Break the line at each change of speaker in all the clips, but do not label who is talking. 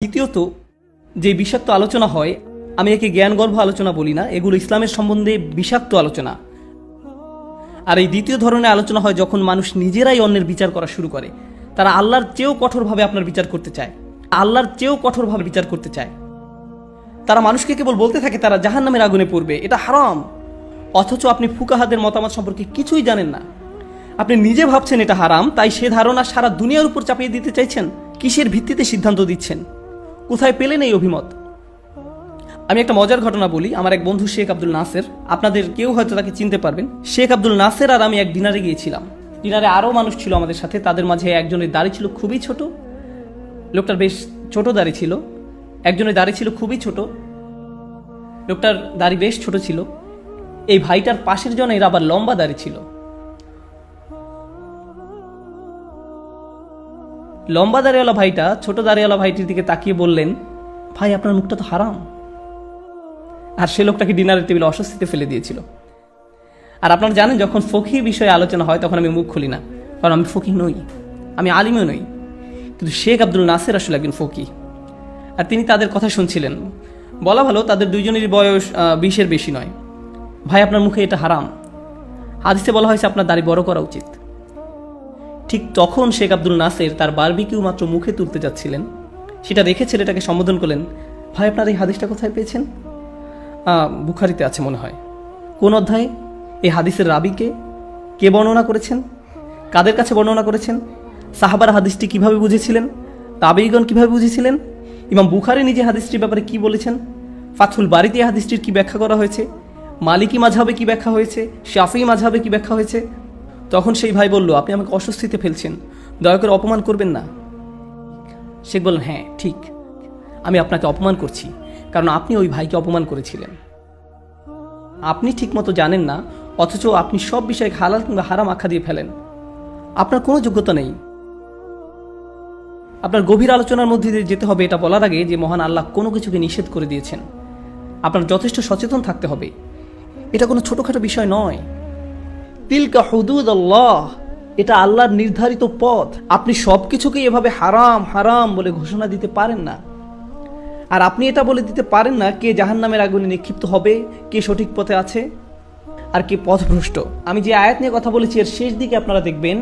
দ্বিতীয়ত, যে বিষাক্ত আলোচনা হয়, আমি একে জ্ঞানগর্ভ আলোচনা বলি না, এগুলো ইসলামের সম্বন্ধে বিষাক্ত আলোচনা। আর এই দ্বিতীয় ধরনের আলোচনা হয় যখন মানুষ নিজেরাই অন্যের বিচার করা শুরু করে। তারা আল্লাহর চেয়েও কঠোরভাবে আপনার বিচার করতে চায়, আল্লাহর চেয়েও কঠোরভাবে বিচার করতে চায়। তারা মানুষকে কেবল বলতে থাকে তারা জাহান্নামের আগুনে পড়বে, এটা হারাম, অথচ আপনি ফুকাহাদের মতামত সম্পর্কে কিছুই জানেন না। আপনি নিজে ভাবছেন এটা হারাম, তাই সে ধারণা সারা দুনিয়ার উপর চাপিয়ে দিতে চাইছেন। কিসের ভিত্তিতে সিদ্ধান্ত দিচ্ছেন? কোথায় পেলেন এই অভিমত? আমি একটা মজার ঘটনা বলি। আমার এক বন্ধু শেখ আব্দুল নাসের, আপনাদের কেউ হয়তো তাকে চিনতে পারবেন। শেখ আব্দুল নাসের আর আমি এক ডিনারে গিয়েছিলাম। ডিনারে আরও মানুষ ছিল আমাদের সাথে। তাদের মাঝে একজনের দাড়ি ছিল খুবই ছোট, লোকটার বেশ ছোট দাড়ি ছিল। একজনের দাড়ি ছিল খুবই ছোট, লোকটার দাড়ি বেশ ছোট ছিল। এই ভাইটার পাশের জনের আবার লম্বা দাড়ি ছিল। লম্বা দাড়িওয়ালা ভাইটা ছোট দাড়িওয়ালা ভাইটির দিকে তাকিয়ে বললেন, ভাই আপনার মুখটা তো হারাম। আর সে লোকটাকে ডিনারের টেবিলে অস্বস্তিতে ফেলে দিয়েছিল। আর আপনারা জানেন, যখন ফকিহ বিষয়ে আলোচনা হয় তখন আমি মুখ খুলি না, কারণ আমি ফকিহ নই, আমি আলিমও নই। কিন্তু শেখ আব্দুল নাসের আসলে একজন ফকিহ, আর তিনি তাদের কথা শুনছিলেন। বলা ভালো তাদের দুইজনেরই বয়স 20-এর বেশি নয়। ভাই আপনার মুখে এটা হারাম, হাদিসে বলা হয়েছে আপনার দাড়ি বড় করা উচিত। ঠিক তখন শেখ আব্দুল নাসের তার বারবিকিউ মাত্র মুখে তুলতে যাচ্ছিলেন, সেটা রেখে ছেলেটাকে সম্বোধন করলেন, ভাই আপনার এই হাদিসটা কোথায় পেয়েছেন? বুখারীতে আছে মনে হয়। কোন অধ্যায়ে? এই হাদিসের রাবিকে কে বর্ণনা করেছেন? কাদের কাছে বর্ণনা করেছেন? সাহাবারা হাদিসটি কিভাবে বুঝেছিলেন? তাবেঈগণ কিভাবে বুঝেছিলেন? ইমাম বুখারী নিজে হাদিসটির ব্যাপারে কি বলেছেন? ফাথুল বারীতে হাদিসটির কি ব্যাখ্যা করা হয়েছে? মালিকি মাযহাবে কি ব্যাখ্যা হয়েছে? শাফিঈ মাযহাবে কি ব্যাখ্যা হয়েছে? তখন সেই ভাই বলল, আপনি আমাকে অস্বস্তিতে ফেলছেন, দয়া করে অপমান করবেন না। শেখ বললেন, হ্যাঁ ঠিক, আমি আপনাকে অপমান করছি, কারণ আপনি ওই ভাইকে অপমান করেছিলেন। আপনি ঠিকমতো জানেন না, অথচ আপনি সব বিষয়ে হালাল কিংবা হারাম আখ্যা দিয়ে ফেলেন। আপনার কোনো যোগ্যতা নেই। আপনার গভীর আলোচনার মধ্যে দিয়ে যেতে হবে এটা বলার আগে যে মহান আল্লাহ কোনো কিছুকে নিষেধ করে দিয়েছেন। আপনার যথেষ্ট সচেতন থাকতে হবে, এটা কোনো ছোটখাটো বিষয় নয়। তিলকা হুদুদাল্লাহ, এটা আল্লাহর নির্ধারিত পথ। আপনি সবকিছুকে এভাবে হারাম হারাম বলে ঘোষণা দিতে পারেন না। আর আপনি এটা বলে দিতে পারেন না কে জাহান্নামের আগুনে নিক্ষিপ্ত হবে, কে সঠিক পথে আছে, আর কে পথভ্রষ্ট। আমি যে আয়াত নিয়ে কথা বলেছি এর শেষ দিকে আপনারা দেখবেন,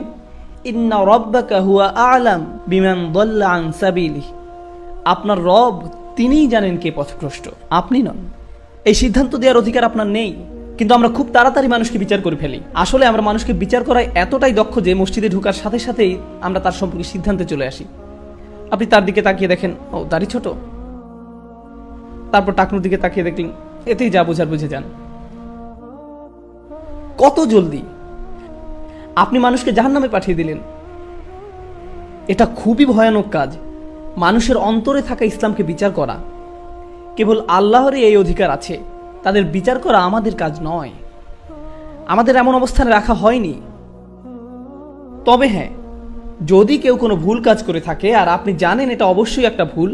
ইন্না রাব্বাকা হুয়া আ'লাম বিমান দাল্লা আন সাবিলিহি, আপনার রব তিনিই জানেন কে পথভ্রষ্ট, আপনি নন। এই সিদ্ধান্ত দেওয়ার অধিকার আপনার নেই। কিন্তু আমরা খুব তাড়াতাড়ি মানুষকে বিচার করে ফেলি। আসলে আমরা মানুষকে বিচার করায় এতটাই দক্ষ যে মসজিদে ঢোকার সাথে সাথেই আমরা তার সম্পর্কে সিদ্ধান্তে চলে আসি। আপনি তার দিকে তাকিয়ে দেখেন, ও দাড়ি ছোট, তারপর টাকনুর দিকে তাকিয়ে দেখলেন, এতেই যা বোঝার বুঝে যান। কত জলদি আপনি মানুষকে জাহান্নামে পাঠিয়ে দিলেন। এটা খুবই ভয়ানক কাজ, মানুষের অন্তরে থাকা ইসলামকে বিচার করা। কেবল আল্লাহরই এই অধিকার আছে, তাদের বিচার করা আমাদের কাজ নয়। আমাদের এমন অবস্থানে রাখা হয়নি। তবে হ্যাঁ, যদি কেউ কোনো ভুল কাজ করে থাকে আর আপনি জানেন এটা অবশ্যই একটা ভুল,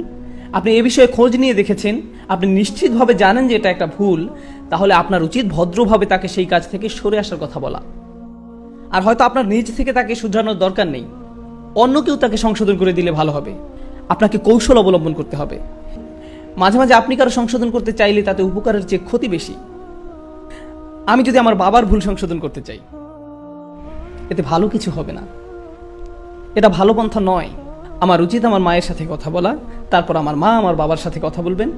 আপনি এ বিষয়ে খোঁজ নিয়ে দেখেছেন, আপনি নিশ্চিতভাবে জানেন যে এটা একটা ভুল, তাহলে আপনার উচিত ভদ্রভাবে তাকে সেই কাজ থেকে সরে আসার কথা বলা। আর হয়তো আপনার নিজ থেকে তাকে শুধরানোর দরকার নেই, অন্য কেউ তাকে সংশোধন করে দিলে ভালো হবে। আপনাকে কৌশল অবলম্বন করতে হবে। মাঝে মাঝে আপনি কারো সংশোধন করতে চাইলে তাতে উপকারের চেয়ে ক্ষতি বেশি। আমি যদি আমার বাবার ভুল সংশোধন করতে চাই, এতে ভালো কিছু হবে না, এটা ভালো পন্থা নয়। আমার উচিত আমার মায়ের সাথে কথা বলা, তারপর আমার মা আমার বাবার সাথে কথা বলবেন,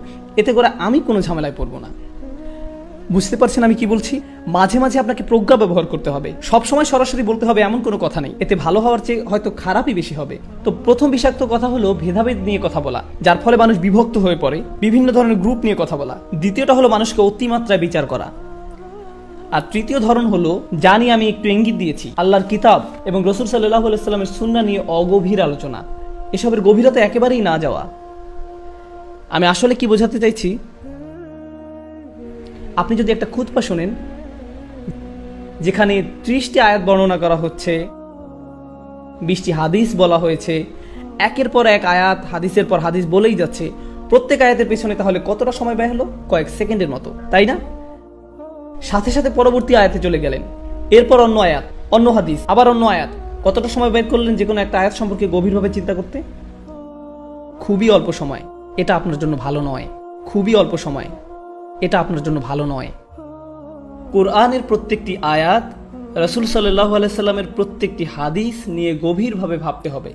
এতে করে আমি কোনো ঝামেলায় পড়বো না। বুঝতে পারছেন আমি কি বলছি? মাঝে মাঝে আপনাকে প্রজ্ঞা ব্যবহার করতে হবে, সবসময় সরাসরি বলতে হবে এমন কোনো কথা নেই, এতে ভালো হওয়ার চেয়ে হয়তো খারাপই বেশি হবে। তো প্রথম বিষাক্ত কথা হলো ভেদাভেদ নিয়ে কথা বলা, যার ফলে মানুষ বিভক্ত হয়ে পড়ে, বিভিন্ন ধরনের গ্রুপ নিয়ে কথা বলা। দ্বিতীয়টা হলো মানুষকে অতিমাত্রায় বিচার করা। আর তৃতীয় ধরন হলো, জানি আমি একটু ইঙ্গিত দিয়েছি, আল্লাহর কিতাব এবং রাসূল সাল্লাল্লাহু আলাইহি ওয়াসাল্লামের সুন্নাহ নিয়ে অগভীর আলোচনা, এসবের গভীরতা একেবারেই না যাওয়া। আমি আসলে কি বোঝাতে চাইছি, আপনি যদি একটা খুতবা শোনেন যেখানে 30টি আয়াত বর্ণনা করা হচ্ছে, 20টি হাদিস বলা হয়েছে, একের পর এক আয়াত হাদিসের পর হাদিস বলেই যাচ্ছে, প্রত্যেক আয়াতের পেছনে তাহলে কতটা সময় ব্যয় হলো? কয়েক সেকেন্ডের মতো, তাই না? সাথে সাথে পরবর্তী আয়াতে চলে গেলেন, এরপর অন্য আয়াত, অন্য হাদিস, আবার অন্য আয়াত। কতটা সময় ব্যয় করলেন যে কোনো একটা আয়াত সম্পর্কে গভীরভাবে চিন্তা করতে? খুবই অল্প সময়। এটা আপনার জন্য ভালো নয়। খুবই অল্প সময়, এটা আপনার জন্য ভালো নয়। কোরআনের প্রত্যেকটি আয়াত, রাসূল সাল্লাল্লাহু আলাইহি সাল্লামের প্রত্যেকটি হাদিস নিয়ে গভীরভাবে ভাবতে হবে।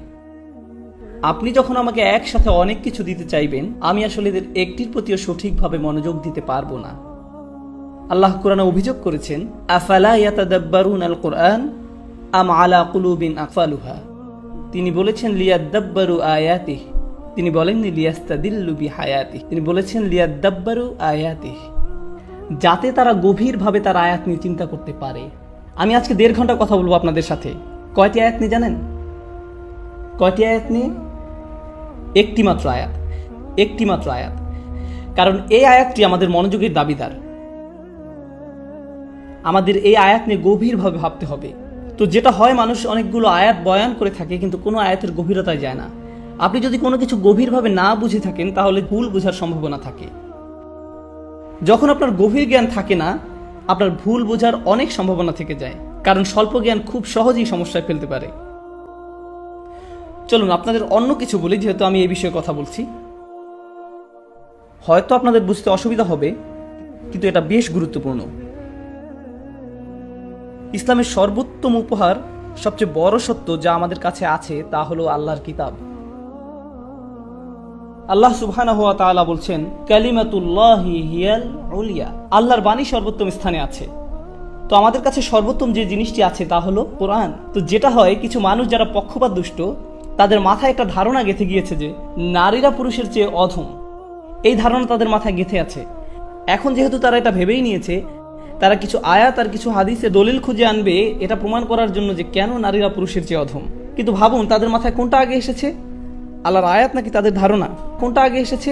আপনি যখন আমাকে একসাথে অনেক কিছু দিতে চাইবেন, আমি আসলে এদের একটির প্রতিও সঠিকভাবে মনোযোগ দিতে পারবো না। আল্লাহ কোরআনে অভিযোগ করেছেন, আফালা ইয়াতাদাব্বারুনাল কুরআন আম আলা কুলুবিন আকফালুহা। তিনি বলেছেন লিয়াদাব্বারু আয়াতিহি, তিনি বলেননি লিয়াস্তাদিল্লু বিহায়াতিহি, তিনি বলেছেন লিয়াদাব্বারু আয়াতিহি, যাতে তারা গভীরভাবে তার আয়াত নিয়ে চিন্তা করতে পারে। আমি আজকে 1.5 ঘন্টা কথা বলবো আপনাদের সাথে। কয়টি আয়াত নিয়ে জানেন? কয়টি আয়াত নিয়ে? একটি মাত্র আয়াত, একটি মাত্র আয়াত। কারণ এই আয়াতটি আমাদের মনোযোগের দাবিদার। আমাদের এই আয়াত নিয়ে গভীরভাবে ভাবতে হবে। তো যেটা হয়, মানুষ অনেকগুলো আয়াত বয়ান করে থাকে কিন্তু কোনো আয়াতের গভীরতায় যায় না। আপনি যদি কোনো কিছু গভীরভাবে না বুঝে থাকেন তাহলে ভুল বোঝার সম্ভাবনা থাকে। যখন আপনার গভীর জ্ঞান থাকে না, আপনার ভুল বোঝার অনেক সম্ভাবনা থেকে যায়, কারণ স্বল্প জ্ঞান খুব সহজেই সমস্যায় ফেলতে পারে। চলুন আপনাদের অন্য কিছু বলি, যেহেতু আমি এই বিষয়ে কথা বলছি। হয়তো আপনাদের বুঝতে অসুবিধা হবে, কিন্তু এটা বেশ গুরুত্বপূর্ণ। ইসলামের সর্বোত্তম উপহার, সবচেয়ে বড় সত্য যা আমাদের কাছে আছে তা হলো আল্লাহর কিতাব। আল্লাহ সুবহানাহু ওয়া তাআলা বলছেন, কালিমাতুল্লাহি হিয়াল উলিয়া, আল্লাহর বাণী সর্বোত্তম স্থানে আছে। তো আমাদের কাছে সর্বোত্তম যে জিনিসটি আছে তা হলো কোরআন। তো যেটা হয়, কিছু মানুষ যারা পক্ষপাত দুষ্ট, তাদের মাথায় একটা ধারণা গেঁথে গিয়েছে যে নারীরা পুরুষের চেয়ে অধম। এই ধারণা তাদের মাথায় গেঁথে আছে। এখন যেহেতু তারা এটা ভেবেই নিয়েছে, তারা কিছু আয়াত আর কিছু হাদিসে দলিল খুঁজে আনবে এটা প্রমাণ করার জন্য যে কেন নারীরা পুরুষের চেয়ে অধম। কিন্তু ভাবুন, তাদের মাথায় কোনটা আগে এসেছে? আল্লাহর আয়াত নাকি তাদের ধারণা? কোনটা আগে এসেছে?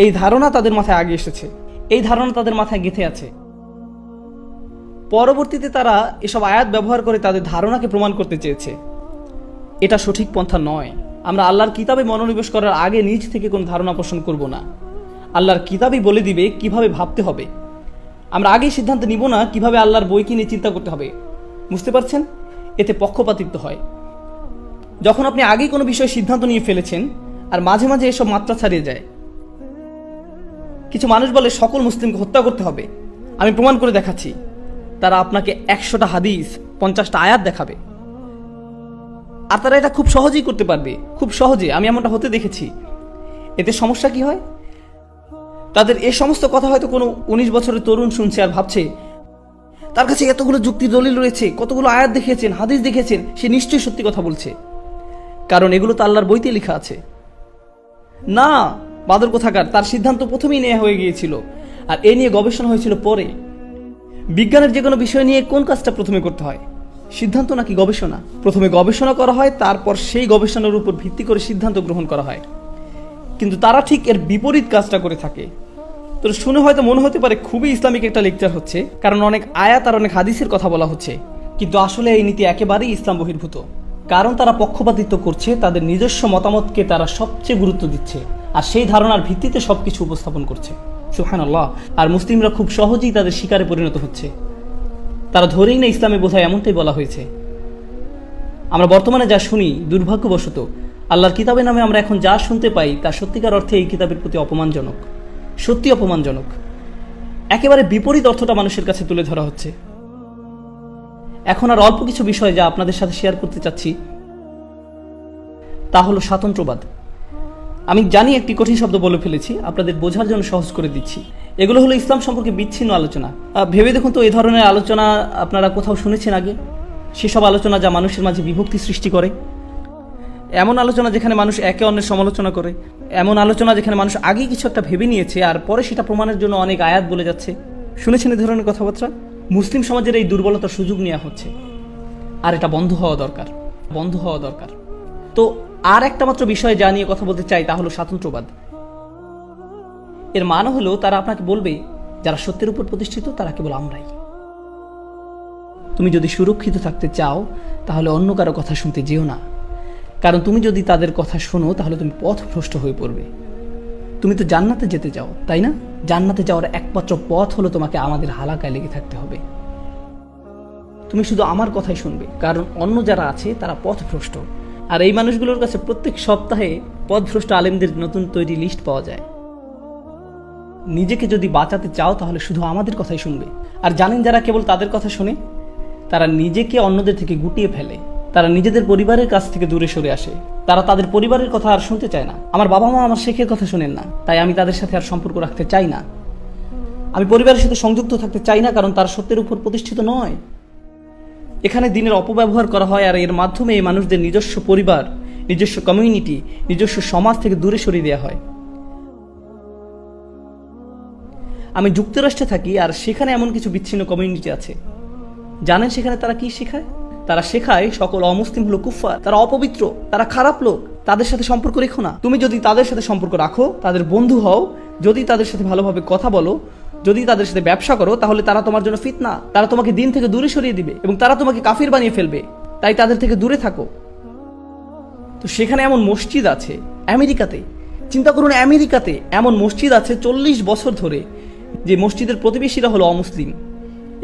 এই ধারণা তাদের মাথায় আগে এসেছে, এই ধারণা তাদের মাথায় গেঁথে আছে। পরবর্তীতে তারা এসব আয়াত ব্যবহার করে তাদের ধারণাকে প্রমাণ করতে চেয়েছে। এটা সঠিক পন্থা নয়। আমরা আল্লাহর কিতাবে মনোনিবেশ করার আগে নিজ থেকে কোনো ধারণা পোষণ করব না। আল্লাহর কিতাবই বলে দিবে কিভাবে ভাবতে হবে। আমরা আগেই সিদ্ধান্ত নিব না কিভাবে আল্লাহর বইকে নিয়ে চিন্তা করতে হবে। বুঝতে পারছেন? এতে পক্ষপাতিত্ব হয়। যখন আপনি আগেই কোনো বিষয়ে সিদ্ধান্ত নিয়ে ফেলেছেন আর মাঝে মাঝে এসব মাত্রা ছাড়িয়ে যায়। কিছু মানুষ বলে সকল মুসলিমকে হত্যা করতে হবে। আমি প্রমাণ করে দেখাচ্ছি। তারা আপনাকে 100টা হাদিস, 50টা আয়াত দেখাবে, আর তারা এটা খুব সহজেই করতে পারবে, খুব সহজে। আমি এমনটা হতে দেখেছি। এতে সমস্যা কি হয়? তাদের এই সমস্ত কথা হয়তো কোনো 19 বছরের তরুণ শুনছে আর ভাবছে তার কাছে এতগুলো যুক্তি দলিল রয়েছে, কতগুলো আয়াত দেখিয়েছেন, হাদিস দেখিয়েছেন, সে নিশ্চয়ই সত্যি কথা বলছে, কারণ এগুলো তো আল্লাহর বইতে লেখা আছে। না, বাদর কোথাকার, তার সিদ্ধান্ত প্রথমেই নেওয়া হয়ে গিয়েছিল, আর এ নিয়ে গবেষণা হয়েছিল পরে। বিজ্ঞানের যে কোনো বিষয় নিয়ে কোন কাজটা প্রথমে করতে হয়? সিদ্ধান্ত নাকি গবেষণা? প্রথমে গবেষণা করা হয়, তারপর সেই গবেষণার উপর ভিত্তি করে সিদ্ধান্ত গ্রহণ করা হয়। কিন্তু তারা ঠিক এর বিপরীত কাজটা করে থাকে। তো শুনে হয়তো মনে হতে পারে খুবই ইসলামিক একটা লেকচার হচ্ছে, কারণ অনেক আয়াত আর অনেক হাদিসের কথা বলা হচ্ছে। কিন্তু আসলে এই নীতি একেবারেই ইসলাম বহির্ভূত। কারণ তারা পক্ষপাতিত্ব করছে, তাদের নিজস্ব মতামতকে তারা সবচেয়ে গুরুত্ব দিচ্ছে, আর সেই ধারণার ভিত্তিতে সবকিছু উপস্থাপন করছে। সুবহানাল্লাহ। আর মুসলিমরা খুব সহজেই তাদের শিকারে পরিণত হচ্ছে। তারা ধরেই না ইসলামে বোধহয় এমনটাই বলা হয়েছে। আমরা বর্তমানে যা শুনি, দুর্ভাগ্যবশত আল্লাহর কিতাবের নামে আমরা এখন যা শুনতে পাই তা সত্যিকার অর্থে এই কিতাবের প্রতি অপমানজনক, সত্যি অপমানজনক। একেবারে বিপরীত অর্থটা মানুষের কাছে তুলে ধরা হচ্ছে। এখন আর অল্প কিছু বিষয় যা আপনাদের সাথে শেয়ার করতে চাচ্ছি, তা হলো স্বাতন্ত্র্যবাদ। আমি জানি একটি কঠিন শব্দ বলে ফেলেছি, আপনাদের বোঝার জন্য সহজ করে দিচ্ছি। এগুলো হলো ইসলাম সম্পর্কে বিচ্ছিন্ন আলোচনা। ভেবে দেখুন তো, এই ধরনের আলোচনা আপনারা কোথাও শুনেছেন আগে? সেসব আলোচনা যা মানুষের মাঝে বিভক্তি সৃষ্টি করে, এমন আলোচনা যেখানে মানুষ একে অন্যের সমালোচনা করে, এমন আলোচনা যেখানে মানুষ আগেই কিছু একটা ভেবে নিয়েছে আর পরে সেটা প্রমাণের জন্য অনেক আয়াত বলে যাচ্ছে। শুনেছেন এই ধরনের কথাবার্তা? মুসলিম সমাজের এই দুর্বলতার সুযোগ নেওয়া হচ্ছে, আর এটা বন্ধ হওয়া দরকার, বন্ধ হওয়া দরকার। তো আর একটা মাত্র বিষয় যা নিয়ে কথা বলতে চাই তা হলো স্বাতন্ত্র্যবাদ। এর মানে হলো তারা আপনাকে বলবে যারা সত্যের উপর প্রতিষ্ঠিত তারা কেবল আমরাই। তুমি যদি সুরক্ষিত থাকতে চাও তাহলে অন্য কারো কথা শুনতে যেও না, কারণ তুমি যদি তাদের কথা শোনো তাহলে তুমি পথভ্রষ্ট হয়ে পড়বে। তুমি তো জান্নাতে যেতে চাও, তাই না? জান্নাতে যাওয়ার একমাত্র পথ হলো তোমাকে আমাদের হালাকায় লেগে থাকতে হবে। তুমি শুধু আমার কথাই শুনবে, কারণ অন্য যারা আছে তারা পথভ্রষ্ট। আর এই মানুষগুলোর কাছে প্রত্যেক সপ্তাহে পথভ্রষ্ট আলেমদের নতুন তৈরি লিস্ট পাওয়া যায়। নিজেকে যদি বাঁচাতে চাও তাহলে শুধু আমাদের কথাই শুনবে। আর জানেন যারা কেবল তাদের কথা শুনে, তারা নিজেকে অন্যদের থেকে গুটিয়ে ফেলে, তারা নিজেদের পরিবারের কাছ থেকে দূরে সরে আসে, তারা তাদের পরিবারের কথা আর শুনতে চায় না। আমার বাবা মা আমার শেখের কথা শুনেন না, তাই আমি তাদের সাথে আর সম্পর্ক রাখতে চাই না। আমি পরিবারের সাথে সংযুক্ত থাকতে চাই না, কারণ তারা সত্যের উপর প্রতিষ্ঠিত নয়। এখানে দিনের অপব্যবহার করা হয়, আর এর মাধ্যমে এই মানুষদের নিজস্ব পরিবার, নিজস্ব কমিউনিটি, নিজস্ব সমাজ থেকে দূরে সরিয়ে দেওয়া হয়। আমি যুক্তরাষ্ট্রে থাকি, আর সেখানে এমন কিছু বিচ্ছিন্ন কমিউনিটি আছে। জানেন সেখানে তারা কি শেখায়? তারা শেখায় সকল অমুসলিম হলো কুফফার, তারা অপবিত্র, তারা খারাপ লোক, তাদের সাথে সম্পর্ক রেখো না। তুমি যদি তাদের সাথে সম্পর্ক রাখো, তাদের বন্ধু হও, যদি তাদের সাথে ভালোভাবে কথা বলো, যদি তাদের সাথে ব্যবসা করো, তাহলে তারা তোমার জন্য ফিতনা, তারা তোমাকে দিন থেকে দূরে সরিয়ে দিবে এবং তারা তোমাকে কাফির বানিয়ে ফেলবে। তাই তাদের থেকে দূরে থাকো। তো সেখানে এমন মসজিদ আছে আমেরিকাতে, চিন্তা করুন, আমেরিকাতে এমন মসজিদ আছে 40 বছর ধরে, যে মসজিদের প্রতিবেশীরা হলো অমুসলিম,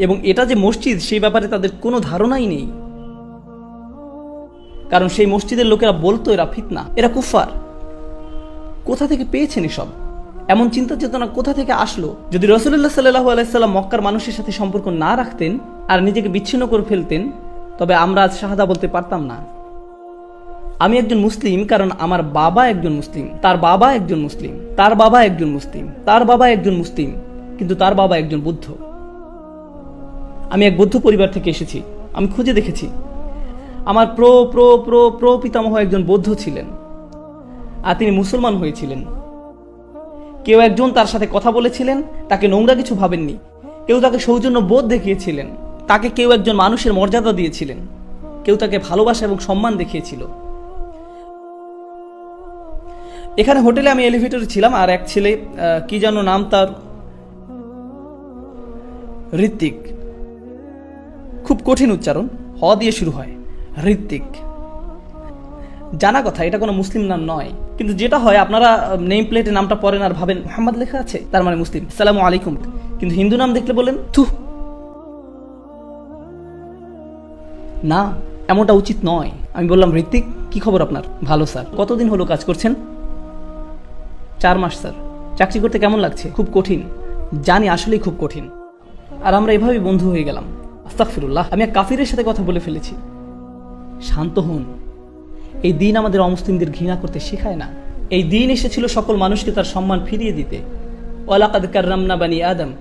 এবং এটা যে মসজিদ সেই ব্যাপারে তাদের কোনো ধারণাই নেই, কারণ সেই মসজিদের লোকেরা বলতো এরা ফিতনা, এরা কুফার। কোথা থেকে পেয়েছেন এসব? এমন চিন্তা চেতনা কোথা থেকে আসলো? যদি রাসূলুল্লাহ সাল্লাল্লাহু আলাইহি সাল্লাম মক্কার মানুষের সাথে সম্পর্ক না রাখতেন আর নিজেকে বিচ্ছিন্ন করে ফেলতেন, তবে আমরা আজ শাহাদা বলতে পারতাম না। আমি একজন মুসলিম কারণ আমার বাবা একজন মুসলিম, তার বাবা একজন মুসলিম, তার বাবা একজন মুসলিম, তার বাবা একজন মুসলিম, কিন্তু তার বাবা একজন বৌদ্ধ। আমি এক বৌদ্ধ পরিবার থেকে এসেছি। আমি খুঁজে দেখেছি আমার প্র প্র প্র প্র পিতামহ একজন বৌদ্ধ ছিলেন, আর তিনি মুসলমান হয়েছিলেন। কেউ একজন তার সাথে কথা বলেছিলেন, তাকে নোংরা কিছু ভাবেননি। কেউ তাকে সৌজন্য বোধ দেখিয়েছিলেন, তাকে কেউ একজন মানুষের মর্যাদা দিয়েছিলেন, কেউ তাকে ভালোবাসা এবং সম্মান দেখিয়েছিল। এখানে হোটেলে আমি এলিভেটরে ছিলাম, আর এক ছেলে, কি যেন নাম তার, ঋত্বিক, খুব কঠিন উচ্চারণ, হ দিয়ে শুরু হয়, ঋত্বিক। জানা কথা, এটা কোনো মুসলিম নাম নয়, কিন্তু যেটা হয় আপনারা নেম প্লেটে নামটা পড়েন আর ভাবেন মোহাম্মদ লেখা আছে, তার মানে মুসলিম, আসসালামু আলাইকুম। কিন্তু হিন্দু নাম দেখলে বলেন থু, না, এমনটা উচিত নয়। আমি বললাম, ঋত্বিক, কি খবর আপনার? ভালো স্যার। কতদিন হলো কাজ করছেন? 4 মাস স্যার। চাকরি করতে কেমন লাগছে? খুব কঠিন। জানি, আসলেই খুব কঠিন। আর আমরা এভাবেই বন্ধু হয়ে গেলাম। আস্তাগফিরুল্লাহ, আমি এক কাফিরের সাথে কথা বলে ফেলেছি। শান্ত হন। এই দিন আমাদের অমুসলিমদের ঘৃণা করতে শেখায় না। এই দিন এসেছিল সকল মানুষকে তার সম্মান ফিরিয়ে দিতে। ওয়ালাকাদ কাররামনা বানি আদম।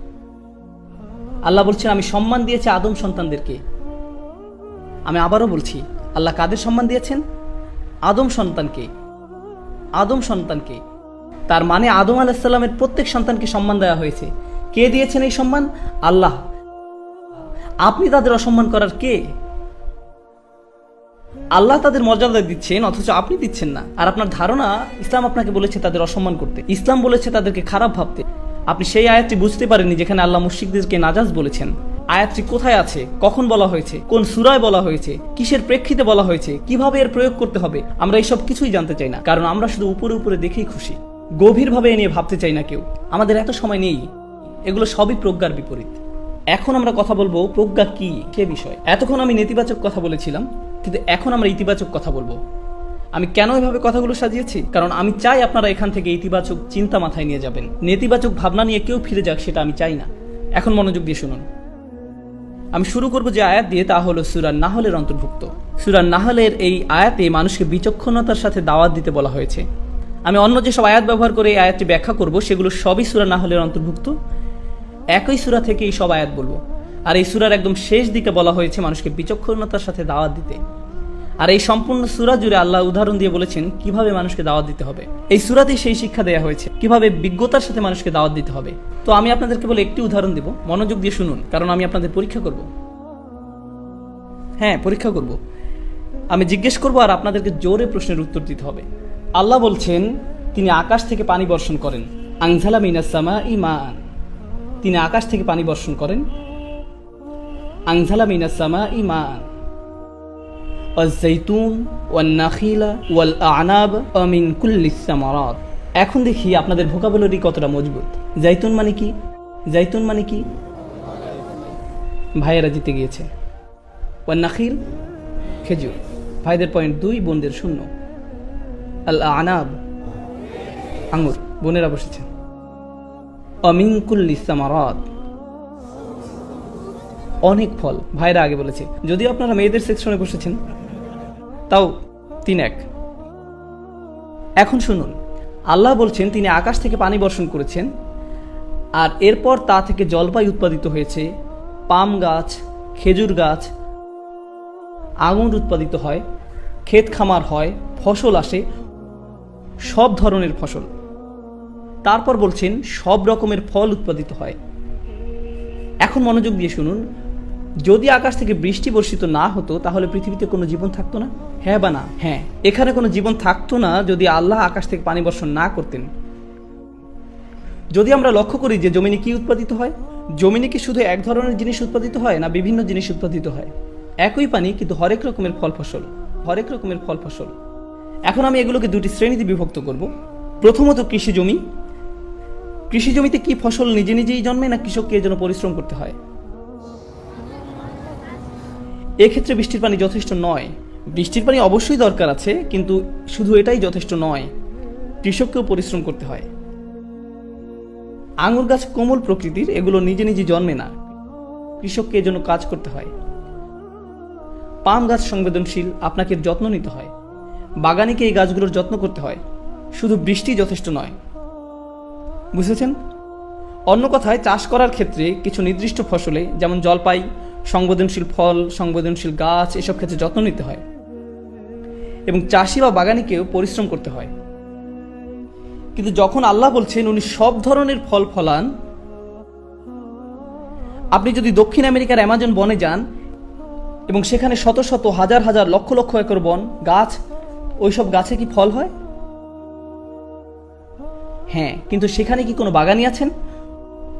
আল্লাহ বলছেন, আমি সম্মান দিয়েছি আদম সন্তানদেরকে। আমি আবারও বলছি, আল্লাহ কাদের সম্মান দিয়েছেন? আদম সন্তানকে। আদম সন্তানকে। তার মানে আদম আলাইহিস সালামের প্রত্যেক সন্তানকে সম্মান দেওয়া হয়েছে। কে দিয়েছেন এই সম্মান? আল্লাহ। আপনি তাদের অসম্মান করার কে? আল্লাহ তাদের মর্যাদা দিচ্ছেন, অথচ আপনি দিচ্ছেন না। আর আপনার ধারণা ইসলাম আপনাকে বলেছে তাদের অসম্মান করতে, ইসলাম বলেছে তাদেরকে খারাপ ভাবতে। আপনি সেই আয়াতটি বুঝতে পারেননি যেখানে আল্লাহ মুশরিকদেরকে নাজাস বলেছেন। আয়াতটি কোথায় আছে, কখন বলা হয়েছে, কোন সূরায় বলা হয়েছে, কিসের প্রেক্ষিতে বলা হয়েছে, কিভাবে এর প্রয়োগ করতে হবে, আমরা এইসব কিছুই জানতে চাই না, কারণ আমরা শুধু উপরে উপরে দেখেই খুশি। গভীরভাবে এ নিয়ে ভাবতে চাই না কেউ। আমাদের এত সময় নেই। এগুলো সবই প্রজ্ঞার বিপরীত। এখন আমরা কথা বলবো প্রজ্ঞা কি সে বিষয়। এতক্ষণ আমি নেতিবাচক কথা বলেছিলাম, কিন্তু এখন আমরা ইতিবাচক কথা বলবো। আমি কেন এভাবে কথাগুলো সাজিয়েছি? কারণ আমি চাই আপনারা এখান থেকে ইতিবাচক চিন্তা মাথায় নিয়ে যাবেন। নেতিবাচক ভাবনা নিয়ে কেউ ফিরে যাক, সেটা আমি চাই না। এখন মনোযোগ দিয়ে শুনুন। আমি শুরু করব যে আয়াত দিয়ে, তা হলো সূরা নাহলের অন্তর্ভুক্ত। সূরা নাহলের এই আয়াতে মানুষকে বিচক্ষণতার সাথে দাওয়াত দিতে বলা হয়েছে। আমি অন্য যেসব আয়াত ব্যবহার করে এই আয়াতটি ব্যাখ্যা করব, সেগুলো সবই সূরা নাহলের অন্তর্ভুক্ত। একই সূরা থেকে এই সব আয়াত বলবো। আর এই সূরার একদম শেষ দিকে বলা হয়েছে মানুষকে বিচক্ষণতার সাথে দাওয়াত দিতে। আর এই সম্পূর্ণ সূরা জুড়ে আল্লাহ উদাহরণ দিয়ে বলেছেন কিভাবে মানুষকে দাওয়াত দিতে হবে। এই সূরাতেই সেই শিক্ষা দেওয়া হয়েছে কিভাবে বিজ্ঞতার সাথে মানুষকে দাওয়াত দিতে হবে। তো আমি আপনাদেরকে বলে একটি উদাহরণ দিব, মনোযোগ দিয়ে শুনুন, কারণ আমি আপনাদের পরীক্ষা করব। হ্যাঁ, পরীক্ষা করব। আমি জিজ্ঞেস করব আর আপনাদেরকে জোরে প্রশ্নের উত্তর দিতে হবে। আল্লাহ বলছেন তিনি আকাশ থেকে পানি বর্ষণ করেন। আনজালা মিনাস সামাই মাআন। তিনি আকাশ থেকে পানি বর্ষণ করেন। আনজালা মিনাস সামাই মাআন ওয়াজ-যাইতুন ওয়ান-নাখিলা ওয়াল-আ'নাব ওয়া মিন কুল্লিস সামারাত। এখন দেখি আপনাদের ভোকাবুলারি কতটা মজবুত। জাইতুন মানে কি? জাইতুন মানে কি? ভাইয়েরা জিতে গিয়েছে। ওয়ান-নাখিল খেজুর। ভাইদের পয়েন্ট 2, বোনদের 0। আল-আ'নাব আঙ্গুর, বোনেরা বসেছেন। অমিন কুল্লি সামারাত, অনেক ফল, ভাইরা আগে বলেছে, যদিও আপনারা মেয়েদের সেকশনে বসেছেন, তাও 3-1। এখন শুনুন, আল্লাহ বলছেন তিনি আকাশ থেকে পানি বর্ষণ করেছেন, আর এরপর তা থেকে জলপাই উৎপাদিত হয়েছে, পাম গাছ, খেজুর গাছ, আঙুর উৎপাদিত হয়, ক্ষেত খামার হয়, ফসল আসে, সব ধরনের ফসল। তারপর বলছেন সব রকমের ফল উৎপাদিত হয়। এখন মনোযোগ দিয়ে শুনুন, যদি আকাশ থেকে বৃষ্টি বর্ষিত না হতো তাহলে পৃথিবীতে কোনো জীবন থাকতো না? হ্যাঁ বা না? হ্যাঁ, এখানে কোনো জীবন থাকতো না যদি আল্লাহ আকাশ থেকে পানি বর্ষণ না করতেন। যদি আমরা লক্ষ্য করি যে জমিনে কি উৎপাদিত হয়, জমিনে কি শুধু এক ধরনের জিনিস উৎপাদিত হয় না বিভিন্ন জিনিস উৎপাদিত হয়? একই পানি কিন্তু হরেক রকমের ফল ফসল, হরেক রকমের ফল ফসল। এখন আমি এগুলোকে দুটি শ্রেণীতে বিভক্ত করব। প্রথমত কৃষি জমি। কৃষি জমিতে কি ফসল নিজে নিজেই জন্মে না কৃষককে এর জন্য পরিশ্রম করতে হয়? এক্ষেত্রে বৃষ্টির পানি যথেষ্ট নয়। বৃষ্টির পানি অবশ্যই দরকার আছে, কিন্তু শুধু এটাই যথেষ্ট নয়, কৃষককেও পরিশ্রম করতে হয়। আঙুর গাছ কোমল প্রকৃতির, এগুলো নিজে নিজে জন্মে না, কৃষককে এর জন্য কাজ করতে হয়। পাম গাছ সংবেদনশীল, আপনাকে যত্ন নিতে হয়, বাগানিকে এই গাছগুলোর যত্ন করতে হয়, শুধু বৃষ্টি যথেষ্ট নয়। বুঝেছেন? অন্য কথায়, চাষ করার ক্ষেত্রে কিছু নির্দিষ্ট ফসলে, যেমন জলপাই, সংবেদনশীল ফল, সংবেদনশীল গাছ, এসব ক্ষেত্রে যত্ন নিতে হয় এবং চাষি বা বাগানিকেও পরিশ্রম করতে হয়। কিন্তু যখন আল্লাহ বলছেন উনি সব ধরনের ফল ফলান, আপনি যদি দক্ষিণ আমেরিকার অ্যামাজন বনে যান এবং সেখানে শত শত হাজার হাজার লক্ষ লক্ষ একর বন গাছ, ওইসব গাছে কি ফল হয়? হ্যাঁ, কিন্তু সেখানে কি কোনো বাগানি আছেন,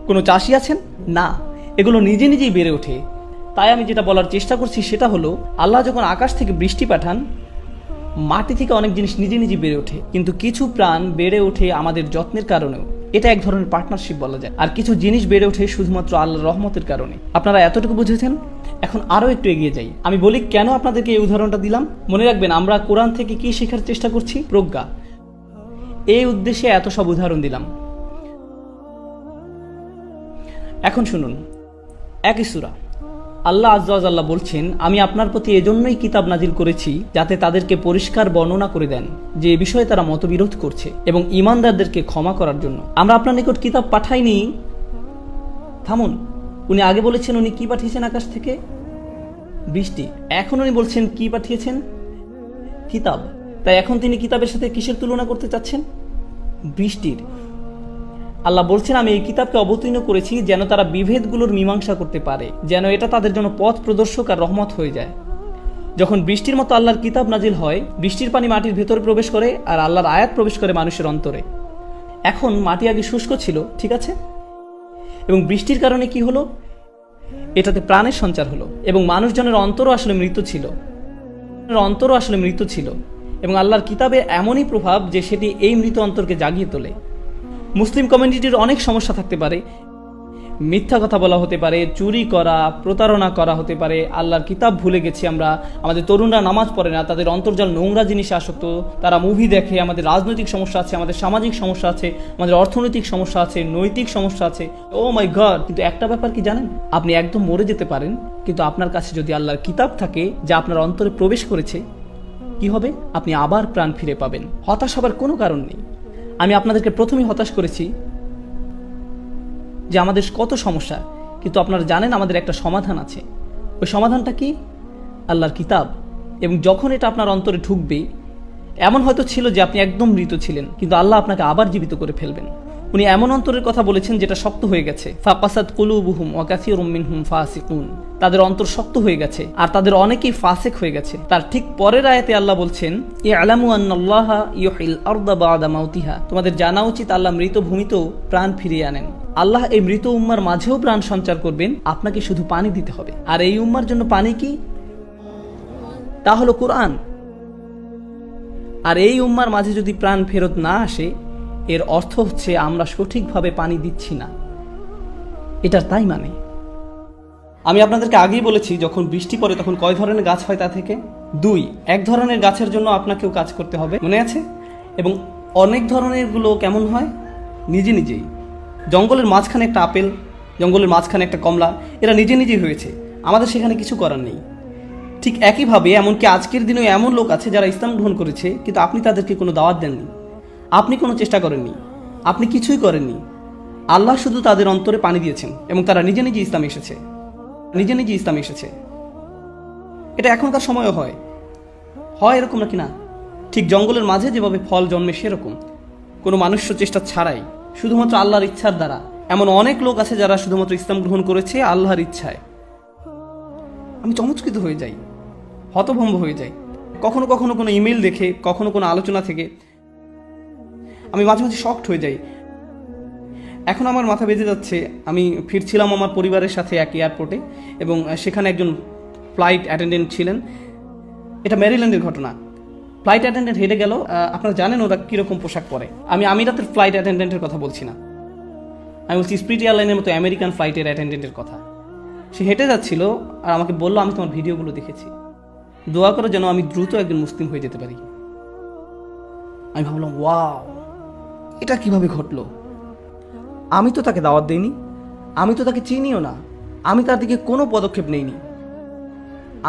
কোনো চাষি আছেন? না, এগুলো নিজে নিজেই বেড়ে ওঠে। তাই আমি যেটা বলার চেষ্টা করছি সেটা হলো, আল্লাহ যখন আকাশ থেকে বৃষ্টি পাঠান, মাটি থেকে অনেক জিনিস নিজে নিজে বেড়ে ওঠে, কিন্তু কিছু প্রাণ বেড়ে ওঠে আমাদের যত্নের কারণেও। এটা এক ধরনের পার্টনারশিপ বলা যায়। আর কিছু জিনিস বেড়ে ওঠে শুধুমাত্র আল্লাহর রহমতের কারণে। আপনারা এতটুকু বুঝেছেন? এখন আরো একটু এগিয়ে যাই। আমি বলি কেন আপনাদেরকে এই উদাহরণটা দিলাম। মনে রাখবেন, আমরা কোরআন থেকে কি শেখার চেষ্টা করছি? প্রজ্ঞা। এই উদ্দেশ্যে এত সব উদাহরণ দিলাম। এখন শুনুন, একই সূরা আল্লাহ আজ্জা ওয়া জাল্লা বলছেন, আমি আপনার প্রতি এজন্যই কিতাব নাজিল করেছি যাতে তাদেরকে পরিষ্কার বর্ণনা করে দেন যে এ বিষয়ে তারা মতবিরোধ করছে, এবং ঈমানদারদেরকে ক্ষমা করার জন্য। আমরা আপনার নিকট কিতাব পাঠাইনি। থামুন, উনি আগে বলেছেন উনি কি পাঠিয়েছেন আকাশ থেকে? বৃষ্টি। এখন উনি বলছেন কি পাঠিয়েছেন? কিতাব। তাই এখন তিনি কিতাবের সাথে কিসের তুলনা করতে চাচ্ছেন? বৃষ্টির। আল্লাহ বলছেন, আমি এই কিতাবকে অবতীর্ণ করেছি যেন তারা বিভেদগুলোর মীমাংসা করতে পারে, যেন এটা তাদের জন্য পথ প্রদর্শক আর রহমত হয়ে যায়। যখন বৃষ্টির মতো আল্লাহর কিতাব নাজিল হয়, বৃষ্টির পানি মাটির ভেতরে প্রবেশ করে আর আল্লাহর আয়াত প্রবেশ করে মানুষের অন্তরে। এখন মাটি আগে শুষ্ক ছিল, ঠিক আছে, এবং বৃষ্টির কারণে কি হলো? এটাতে প্রাণের সঞ্চার হলো, এবং মানুষজনের অন্তরও আসলে মৃত ছিল, এবং আল্লাহর কিতাবে এমনই প্রভাব যে সেটি এই মৃত অন্তরকে জাগিয়ে তোলে। মুসলিম কমিউনিটির অনেক সমস্যা থাকতে পারে, মিথ্যা কথা বলা হতে পারে, চুরি করা, প্রতারণা করা হতে পারে, আল্লাহর কিতাব ভুলে গেছি আমরা, আমাদের তরুণরা নামাজ পড়ে না, তাদের অন্তর্জাল নোংরা জিনিসে আসক্ত, তারা মুভি দেখে, আমাদের রাজনৈতিক সমস্যা আছে, আমাদের সামাজিক সমস্যা আছে, আমাদের অর্থনৈতিক সমস্যা আছে, নৈতিক সমস্যা আছে। ও মাই গড! কিন্তু একটা ব্যাপার কি জানেন? আপনি একদম মরে যেতে পারেন, কিন্তু আপনার কাছে যদি আল্লাহর কিতাব থাকে যা আপনার অন্তরে প্রবেশ করেছে, কি হবে? আপনি আবার প্রাণ ফিরে পাবেন। হতাশ হবার কোনো কারণ নেই। আমি আপনাদেরকে প্রথমেই হতাশ করেছি যে আমাদের কত সমস্যা, কিন্তু আপনারা জানেন আমাদের একটা সমাধান আছে। ওই সমাধানটা কি? আল্লাহর কিতাব। এবং যখন এটা আপনার অন্তরে ঢুকবে, এমন হয়তো ছিল যে আপনি একদম মৃত ছিলেন, কিন্তু আল্লাহ আপনাকে আবার জীবিত করে ফেলবেন। উনি এমন অন্তরের কথা বলেছেন যেটা শক্ত হয়ে গেছে। ফাকাসাত কুলুবুহুম ওয়া কাসীরুম মিনহুম ফাসিকুন। তাদের অন্তর শক্ত হয়ে গেছে আর তাদের অনেকেই ফাসিক হয়ে গেছে। তার ঠিক পরের আয়াতে আল্লাহ বলছেন, ইআলামু আন্নাল্লাহা ইউহিল আরদা বা'দা মাউতিহা। তোমাদের জানা উচিত আল্লাহ মৃত ভূমিতেও প্রাণ ফিরিয়ে আনেন। আল্লাহ এই মৃত উম্মার মাঝেও প্রাণ সঞ্চার করবেন, আপনাকে শুধু পানি দিতে হবে। আর এই উম্মার জন্য পানি কি? তা হলো কোরআন। আর এই উম্মার মাঝে যদি প্রাণ ফেরত না আসে, এর অর্থ হচ্ছে আমরা সঠিকভাবে পানি দিচ্ছি না। এটার তাই মানে। আমি আপনাদেরকে আগেই বলেছি, যখন বৃষ্টি পড়ে তখন কয় ধরনের গাছ হয় তা থেকে? 2। এক ধরনের গাছের জন্য আপনাকেও কাজ করতে হবে, মনে আছে? এবং অনেক ধরনেরগুলো কেমন হয়, নিজে নিজেই। জঙ্গলের মাঝখানে একটা আপেল, জঙ্গলের মাঝখানে একটা কমলা, এরা নিজে নিজেই হয়েছে, আমাদের সেখানে কিছু করার নেই। ঠিক একইভাবে এমনকি আজকের দিনেও এমন লোক আছে যারা ইসলাম গ্রহণ করেছে, কিন্তু আপনি তাদেরকে কোনো দাওয়াত দেননি, আপনি কোনো চেষ্টা করেননি, আপনি কিছুই করেননি। আল্লাহ শুধু তাদের অন্তরে পানি দিয়েছেন এবং তারা নিজে নিজে ইসলামে এসেছে, নিজে নিজে ইসলামে এসেছে। এটা এখনকার সময়ও হয় এরকম নাকি না? ঠিক জঙ্গলের মাঝে যেভাবে ফল জন্মে সেরকম, কোনো মানুষ্য চেষ্টা ছাড়াই, শুধুমাত্র আল্লাহর ইচ্ছার দ্বারা। এমন অনেক লোক আছে যারা শুধুমাত্র ইসলাম গ্রহণ করেছে আল্লাহর ইচ্ছায়। আমি চমৎকৃত হয়ে যাই, হতভম্ব হয়ে যাই। কখনো কখনো কোনো ইমেল দেখে, কখনো কোনো আলোচনা থেকে আমি মাঝে মাঝে শকড হয়ে যাই। এখন আমার মাথা বেজে যাচ্ছে, আমি ফিরছিলাম আমার পরিবারের সাথে এক এয়ারপোর্টে, এবং সেখানে একজন ফ্লাইট অ্যাটেন্ডেন্ট ছিলেন। এটা ম্যারিল্যান্ডের ঘটনা। ফ্লাইট অ্যাটেন্ডেন্ট হেঁটে গেল। আপনারা জানেন ওরা কীরকম পোশাক পরে। আমি আমিরাতের ফ্লাইট অ্যাটেন্ডেন্টের কথা বলছি না, আমি বলছি স্প্রিট এয়ারলাইনের মতো আমেরিকান ফ্লাইটের অ্যাটেন্ডেন্টের কথা। সে হেঁটে যাচ্ছিল আর আমাকে বললো, আমি তোমার ভিডিওগুলো দেখেছি, দোয়া করো যেন আমি দ্রুত একজন মুসলিম হয়ে যেতে পারি। আমি ভাবলাম, ওয়াও, এটা কিভাবে ঘটলো? আমি তো তাকে দাওয়াত দিইনি, আমি তো তাকে চিনিও না, আমি তার দিকে কোনো পদক্ষেপ নেইনি।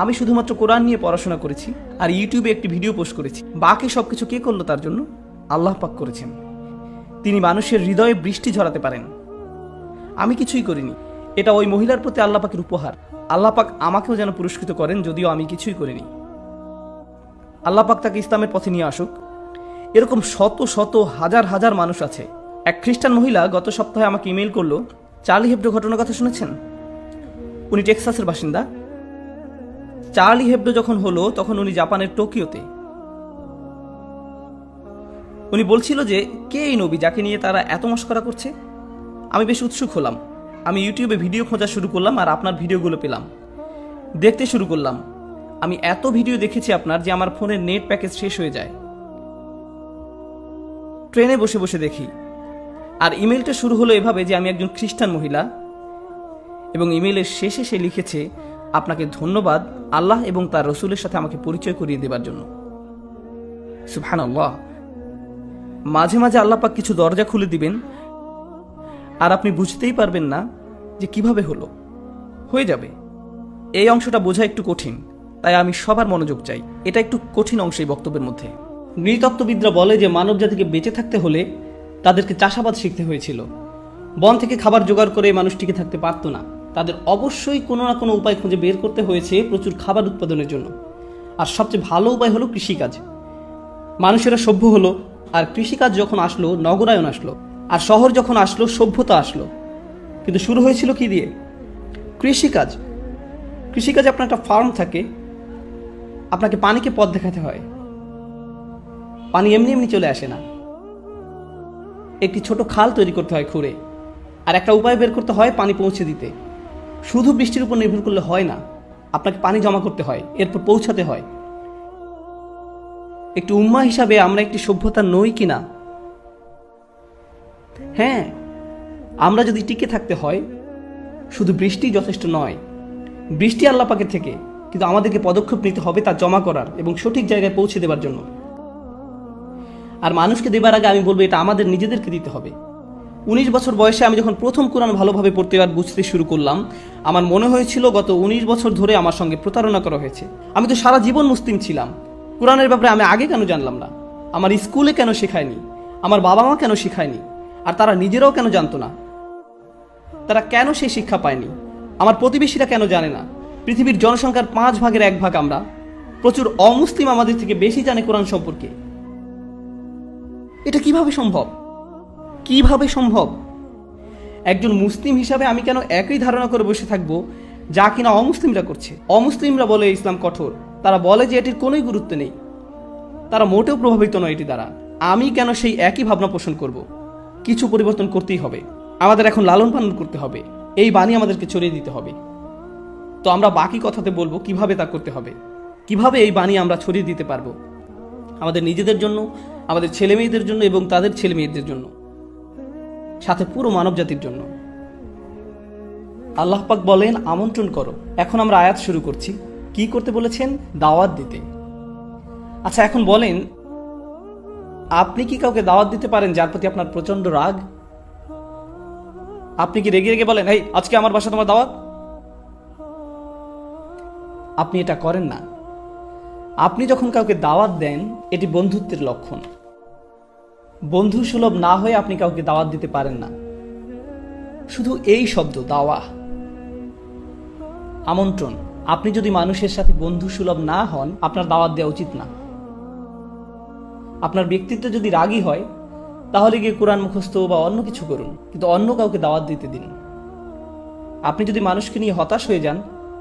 আমি শুধুমাত্র কোরআন নিয়ে পড়াশোনা করেছি আর ইউটিউবে একটি ভিডিও পোস্ট করেছি। বাকি সব কিছু কে করলো তার জন্য? আল্লাহ পাক করেছেন। তিনি মানুষের হৃদয়ে বৃষ্টি ঝরাতে পারেন, আমি কিছুই করিনি। এটা ওই মহিলার প্রতি আল্লাহ পাকের উপহার। আল্লাহ পাক আমাকেও যেন পুরস্কৃত করেন, যদিও আমি কিছুই করিনি। আল্লাহ পাক তাকে ইসলামের পথে নিয়ে আসুক। এরকম শত শত হাজার হাজার মানুষ আছে। এক খ্রিস্টান মহিলা গত সপ্তাহে আমাকে ইমেল করলো। চার্লি হেবডো ঘটনার কথা শুনেছেন? উনি টেক্সাসের বাসিন্দা। চার্লি হেবডো যখন হলো তখন উনি জাপানের টোকিওতে। উনি বলছিল যে কে এই নবী যাকে নিয়ে তারা এত মশকরা করছে। আমি বেশ উৎসুক হলাম। আমি ইউটিউবে ভিডিও খোঁজা শুরু করলাম আর আপনার ভিডিওগুলো পেলাম, দেখতে শুরু করলাম। আমি এত ভিডিও দেখেছি আপনার যে আমার ফোনের নেট প্যাকেজ শেষ হয়ে যায়। ট্রেনে বসে বসে দেখি। আর ইমেলটা শুরু হলো এভাবে যে আমি একজন খ্রিস্টান মহিলা, এবং ইমেলের শেষে সে লিখেছে, আপনাকে ধন্যবাদ আল্লাহ এবং তার রসুলের সাথে আমাকে পরিচয় করিয়ে দেবার জন্য। সুবহানাল্লাহ। মাঝে মাঝে আল্লাহ পাক কিছু দরজা খুলে দিবেন আর আপনি বুঝতেই পারবেন না যে কিভাবে হলো, হয়ে যাবে। এই অংশটা বোঝা একটু কঠিন, তাই আমি সবার মনোযোগ চাই। এটা একটু কঠিন অংশ এই বক্তব্যের মধ্যে। নৃতত্ত্ববিদরা বলে যে মানব জাতিকে বেঁচে থাকতে হলে তাদেরকে চাষাবাদ শিখতে হয়েছিল। বন থেকে খাবার জোগাড় করে মানুষ টিকে থাকতে পারতো না। তাদের অবশ্যই কোনো না কোনো উপায় খুঁজে বের করতে হয়েছে প্রচুর খাবার উৎপাদনের জন্য। আর সবচেয়ে ভালো উপায় হলো কৃষিকাজ। মানুষেরা সভ্য হলো, আর কৃষিকাজ যখন আসলো নগরায়ন আসলো, আর শহর যখন আসলো সভ্যতা আসলো। কিন্তু শুরু হয়েছিল কি দিয়ে? কৃষিকাজ। কৃষিকাজে আপনার একটা ফার্ম থাকে, আপনাকে পানিকে পথ দেখাতে হয়। পানি এমনি এমনি চলে আসে না, একটি ছোট খাল তৈরি করতে হয় খুঁড়ে, আর একটা উপায় বের করতে হয় পানি পৌঁছে দিতে। শুধু বৃষ্টির উপর নির্ভর করলে হয় না, আপনাকে পানি জমা করতে হয়, এরপর পৌঁছাতে হয়। একটি উম্মাহ হিসাবে আমরা একটি সভ্যতা নই কিনা? হ্যাঁ, আমরা যদি টিকে থাকতে হয়, শুধু বৃষ্টি যথেষ্ট নয়। বৃষ্টি আল্লাহ পাকের থেকে, কিন্তু আমাদেরকে পদক্ষেপ নিতে হবে তা জমা করার এবং সঠিক জায়গায় পৌঁছে দেবার জন্য। আর মানুষকে দেবার আগে আমি বলবো এটা আমাদের নিজেদেরকে দিতে হবে। 19 বছর বয়সে আমি যখন প্রথম কোরআন ভালোভাবে পড়তে আর বুঝতে শুরু করলাম, আমার মনে হয়েছিল গত 19 বছর ধরে আমার সঙ্গে প্রতারণা করা হয়েছে। আমি তো সারা জীবন মুসলিম ছিলাম, কোরআনের ব্যাপারে আমি আগে কেন জানলাম না? আমার স্কুলে কেন শেখায়নি? আমার বাবা মা কেন শেখায়নি? আর তারা নিজেরাও কেন জানতো না? তারা কেন সেই শিক্ষা পায়নি? আমার প্রতিবেশীরা কেন জানে না? পৃথিবীর জনসংখ্যার 5 ভাগের 1 ভাগ আমরা। প্রচুর অমুসলিম আমাদের থেকে বেশি জানে কোরআন সম্পর্কে। এটা কিভাবে সম্ভব? কিভাবে সম্ভব? একজন মুসলিম হিসাবে আমি কেন একই ধারণা করে বসে থাকবো যা কিনা অমুসলিমরা করছে? অমুসলিমরা বলে ইসলাম কঠোর, তারা বলে যে এটির কোনোই গুরুত্ব নেই, তারা মোটেও প্রভাবিত নয় এটি দ্বারা। আমি কেন সেই একই ভাবনা পোষণ করব? কিছু পরিবর্তন করতেই হবে। আমাদের এখন লালন পালন করতে হবে, এই বাণী আমাদেরকে ছড়িয়ে দিতে হবে। তো আমরা বাকি কথাতে বলবো কিভাবে তা করতে হবে, কিভাবে এই বাণী আমরা ছড়িয়ে দিতে পারবো আমাদের নিজেদের জন্য, আমাদের ছেলে মেয়েদের জন্য এবং তাদের ছেলে মেয়েদের জন্য, সাথে পুরো মানব জাতির জন্য। আল্লাহ পাক বলেন আমন্ত্রণ করো। এখন আমরা আয়াত শুরু করছি। কি করতে বলেছেন? দাওয়াত দিতে। আচ্ছা, এখন বলেন আপনি কি কাউকে দাওয়াত দিতে পারেন যার প্রতি আপনার প্রচন্ড রাগ? আপনি কি রেগে রেগে বলেন, এই আজকে আমার বাসা তোমার দাওয়াত? আপনি এটা করেন না। আপনি যখন কাউকে দাওয়াত দেন, এটি বন্ধুত্বের লক্ষণ। বন্ধু সুলভ না হয়ে আপনি কাউকে দাওয়াত দিতে পারেন না। শুধু এই শব্দ দাওয়া, আমন্ত্রণ, আপনি যদি মানুষের সাথে বন্ধু সুলভ না হন, আপনার দাওয়াত দেওয়া উচিত না। আপনার ব্যক্তিত্ব যদি রাগী হয়, তাহলে গিয়ে কোরআন মুখস্থ বা অন্য কিছু করুন, কিন্তু অন্য কাউকে দাওয়াত দিতে দিন। আপনি যদি মানুষকে নিয়ে হতাশ হয়ে যান,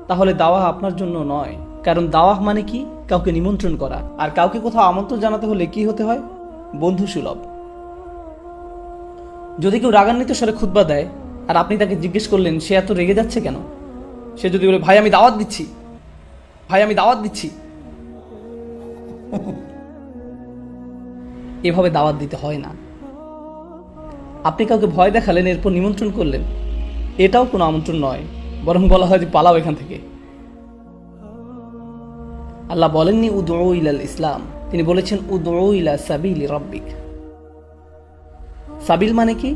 তাহলে দাওয়া আপনার জন্য নয়। কারণ দাওয়া মানে কি? কাউকে নিমন্ত্রণ করা। আর কাউকে কোথাও আমন্ত্রণ জানাতে হলে কি হতে হয়? বন্ধু সুলভ। যদি কেউ রাগান্বিত স্বরে খুতবা দেয় আর আপনি তাকে জিজ্ঞেস করলেন সে এত রেগে যাচ্ছে কেন, সে যদি বলে, ভাই আমি দাওয়াত দিচ্ছি, ভাই আমি দাওয়াত দিচ্ছি, এভাবে দাওয়াত দিতে হয় না। আপনি কাউকে ভয় দেখালেন, এরপর নিমন্ত্রণ করলেন, এটাও কোনো আমন্ত্রণ নয়, বরং বলা হয় যে পালাও এখান থেকে। আল্লাহ বলেননি উদউ ইলাল ইসলাম, তিনি বলেছেন উদউ ইলা সাবিলি রাব্বিক। সাবিল মানে কি?